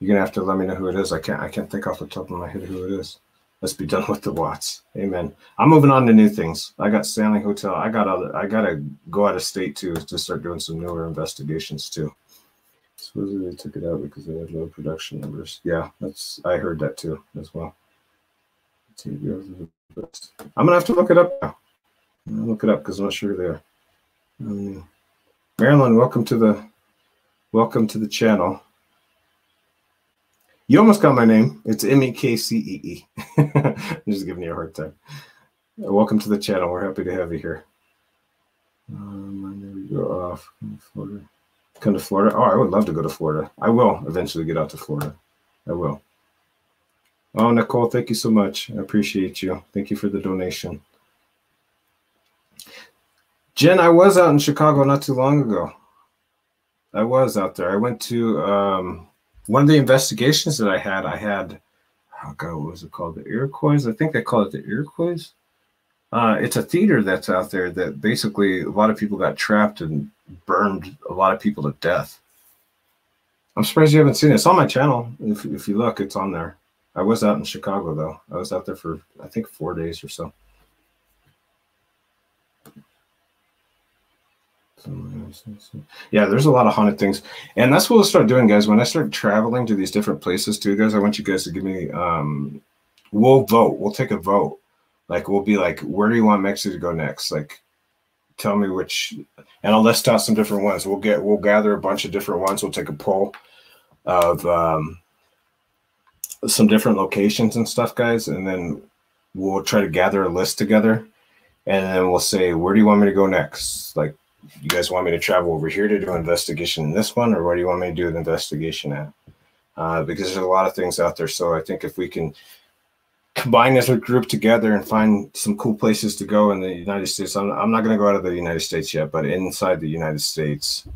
You're gonna have to let me know who it is. I can't think off the top of my head who it is. Let's be done with the Watts. Amen. I'm moving on to new things. I got Stanley Hotel. I gotta go out of state too to start doing some newer investigations too. Supposedly they took it out because they had low production numbers. Yeah, I heard that too as well. I'm gonna have to look it up now. I'll look it up because I'm not sure who they are. Marilyn, welcome to the channel. You almost got my name. It's Mekcee. I'm just giving you a hard time. Welcome to the channel. We're happy to have you here. We go off. Florida. Come to Florida. Oh, I would love to go to Florida. I will eventually get out to Florida. I will. Oh, Nicole, thank you so much. I appreciate you. Thank you for the donation. Jen, I was out in Chicago not too long ago. I was out there. I went to one of the investigations that I had, oh God, what was it called? The Iroquois? I think they call it the Iroquois. It's a theater that's out there that basically a lot of people got trapped and burned a lot of people to death. I'm surprised you haven't seen it. It's on my channel. If you look, it's on there. I was out in Chicago, though. I was out there for, I think, 4 days or so. Yeah, there's a lot of haunted things, and that's what we'll start doing, guys. When I start traveling to these different places too, guys, I want you guys to give me we'll vote. We'll take a vote. Like, we'll be like, where do you want Mexi to go next? Like, tell me which, and I'll list out some different ones. We'll gather a bunch of different ones. We'll take a poll of some different locations and stuff, guys, and then we'll try to gather a list together, and then we'll say, where do you want me to go next? Like, you guys want me to travel over here to do an investigation in this one, or where do you want me to do an investigation at? Because there's a lot of things out there. So I think if we can combine as a group together and find some cool places to go in the United States, I'm not going to go out of the United States yet, but inside the United States,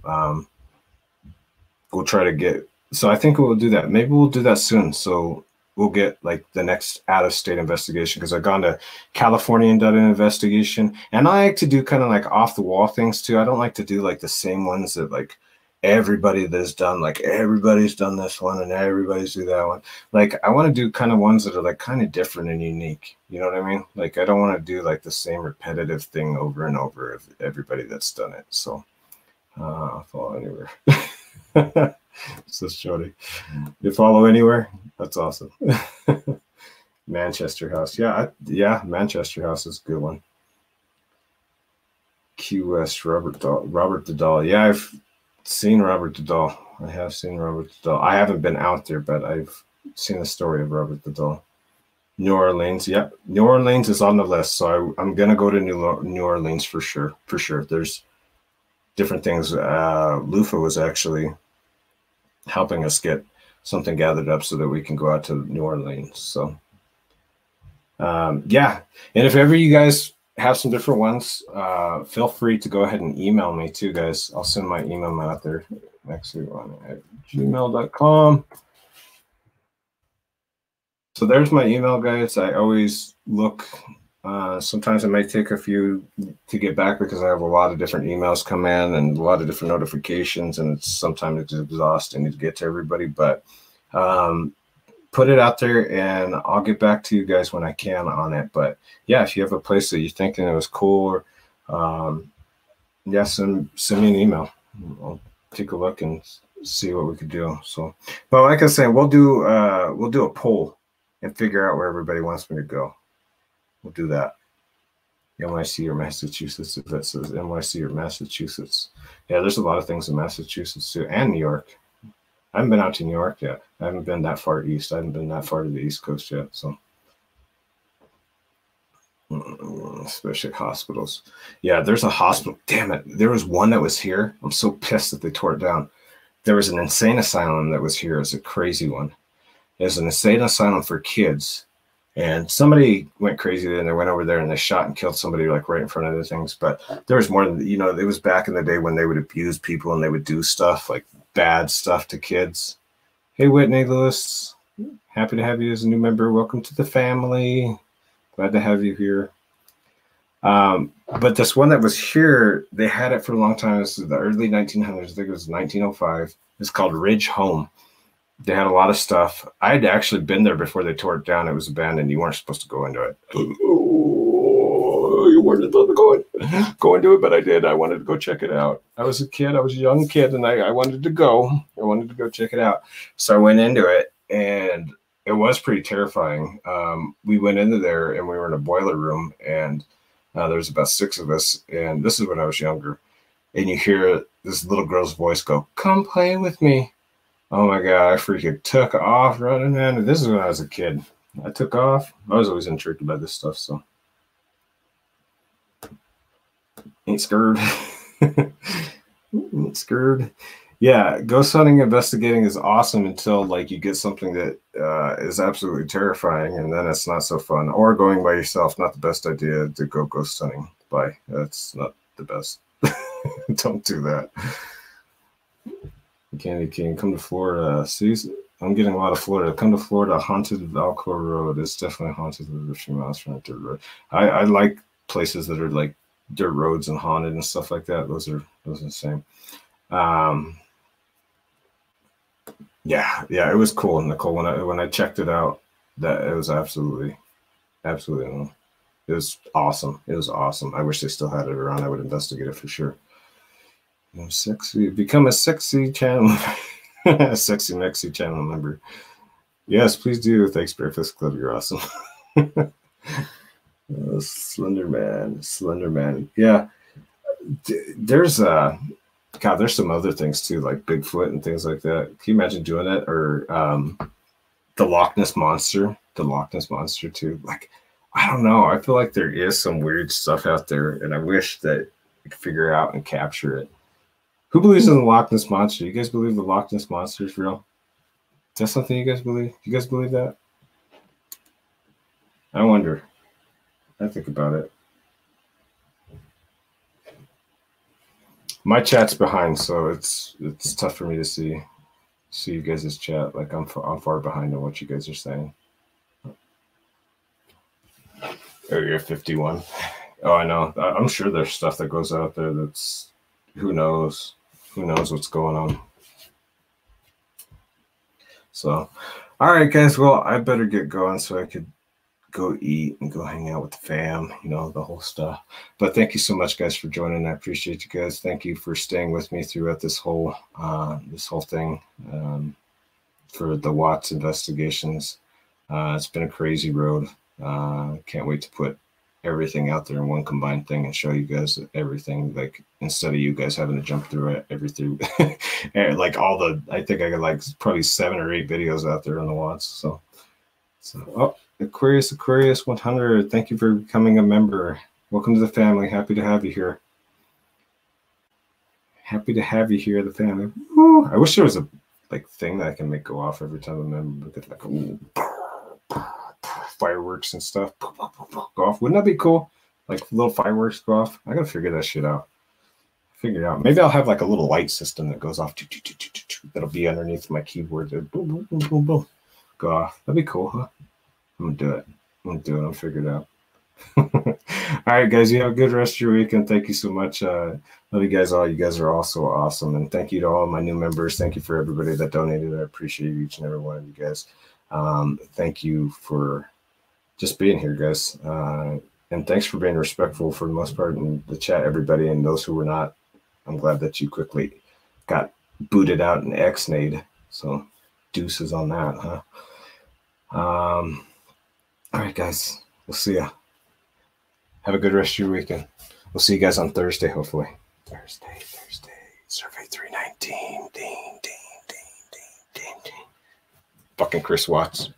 we'll try to get. So I think we'll do that. Maybe we'll do that soon. So we'll get like the next out-of-state investigation, because I've gone to California and done an investigation, and I like to do kind of like off-the-wall things too. I don't like to do like the same ones that like everybody that's done, like everybody's done this one and everybody's do that one. Like, I want to do kind of ones that are like kind of different and unique. You know what I mean? Like, I don't want to do like the same repetitive thing over and over of everybody that's done it. So I'll follow anywhere. Says Jody. You follow anywhere? That's awesome. Manchester House. Yeah, Manchester House is a good one. Key West, Robert the Doll. Yeah, I've seen Robert the Doll. I have seen Robert the Doll. I haven't been out there, but I've seen the story of Robert the Doll. New Orleans. Yeah, New Orleans is on the list, so I'm gonna go to New Orleans for sure. For sure. There's different things. Lufa was actually helping us get something gathered up so that we can go out to New Orleans. So yeah, and if ever you guys have some different ones, feel free to go ahead and email me too, guys. I'll send my email out there next week at gmail.com. So there's my email, guys. I always look. Sometimes it might take a few to get back because I have a lot of different emails come in and a lot of different notifications, and sometimes it's exhausting to get to everybody. But put it out there, and I'll get back to you guys when I can on it. But yeah, if you have a place that you're thinking it was cool, yeah, send me an email. I'll take a look and see what we could do. So, but like I said, we'll do a poll and figure out where everybody wants me to go. We'll do that. NYC or Massachusetts, if that says NYC or Massachusetts. Yeah, there's a lot of things in Massachusetts too, and New York. I haven't been out to New York yet. I haven't been that far east. I haven't been that far to the East Coast yet. So, especially hospitals. Yeah, there's a hospital. Damn it. There was one that was here. I'm so pissed that they tore it down. There was an insane asylum that was here. It's a crazy one. There's an insane asylum for kids. And somebody went crazy and they went over there and they shot and killed somebody like right in front of the things. But there was more than, it was back in the day when they would abuse people and they would do stuff like bad stuff to kids. Hey, Whitney Lewis, happy to have you as a new member. Welcome to the family. Glad to have you here. But this one that was here, they had it for a long time. This is the early 1900s. I think it was 1905. It's called Ridge Home. They had a lot of stuff. I had actually been there before they tore it down. It was abandoned. You weren't supposed to go into it. Oh, you weren't supposed to go into it, but I did. I wanted to go check it out. I was a kid. I was a young kid, and I wanted to go. I wanted to go check it out. So I went into it, and it was pretty terrifying. We went into there, and we were in a boiler room, and there was about 6 of us, and this is when I was younger. And you hear this little girl's voice go, "Come play with me." Oh my God, I freaking took off running, man. This is when I was a kid. I took off. I was always intrigued by this stuff, so. Ain't scared. Ain't scared. Yeah, ghost hunting investigating is awesome until like you get something that is absolutely terrifying, and then it's not so fun. Or going by yourself, not the best idea to go ghost hunting by. That's not the best. Don't do that. Candy King, come to Florida. See, I'm getting a lot of Florida. Come to Florida. Haunted Valcour Road. It's definitely haunted with a few miles from a dirt road. I like places that are like dirt roads and haunted and stuff like that. Those are the same. Yeah, it was cool, Nicole. When I checked it out, that it was absolutely. It was awesome. It was awesome. I wish they still had it around. I would investigate it for sure. Sexy, become a sexy channel, a sexy Mexi channel member. Yes, please do. Thanks, Breakfast Club. You're awesome. Slender Man. Yeah, there's there's some other things too, like Bigfoot and things like that. Can you imagine doing it? Or the Loch Ness Monster too. Like, I don't know. I feel like there is some weird stuff out there, and I wish that you could figure out and capture it. Who believes in the Loch Ness Monster? You guys believe the Loch Ness Monster is real? Is that something you guys believe? You guys believe that? I wonder. I think about it. My chat's behind, so it's tough for me to see you guys' chat. Like I'm far behind on what you guys are saying. Area 51. Oh, I know. I'm sure there's stuff that goes out there that's who knows what's going on. So, all right, guys. Well, I better get going so I could go eat and go hang out with the fam, the whole stuff. But thank you so much, guys, for joining. I appreciate you guys. Thank you for staying with me throughout this whole thing for the Watts investigations. It's been a crazy road. Can't wait to put everything out there in one combined thing and show you guys everything, like instead of you guys having to jump through everything. Like I think I got like probably 7 or 8 videos out there on the Watts. So oh, Aquarius 100, thank you for becoming a member. Welcome to the family. Happy to have you here. The family. Woo. I wish there was a thing that I can make go off every time a member gets like fireworks and stuff go off. Wouldn't that be cool? Like little fireworks go off. I gotta figure that shit out. Maybe I'll have like a little light system that goes off. That'll be underneath my keyboard. Boom, boom, boom, boom, boom. Go off. That'd be cool, huh? I'm gonna do it. I'll figure it out. All right, guys, you have a good rest of your week, and thank you so much. Love you guys all. You guys are all so awesome, and thank you to all my new members. Thank you for everybody that donated. I appreciate each and every one of you guys. Thank you for just being here, guys, and thanks for being respectful for the most part in the chat, everybody, and those who were not. I'm glad that you quickly got booted out and X-nayed. So deuces on that, huh? All right, guys, we'll see ya. Have a good rest of your weekend. We'll see you guys on Thursday, hopefully. Thursday. Survey 319. Ding, ding, ding, ding, ding, ding. Fucking Chris Watts.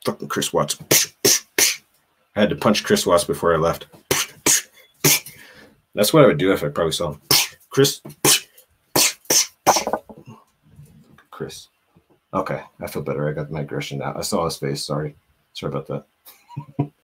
Fucking Chris Watts. I had to punch Chris Watts before I left. That's what I would do if I probably saw him. Chris. Okay, I feel better. I got my aggression out. I saw his face. Sorry about that.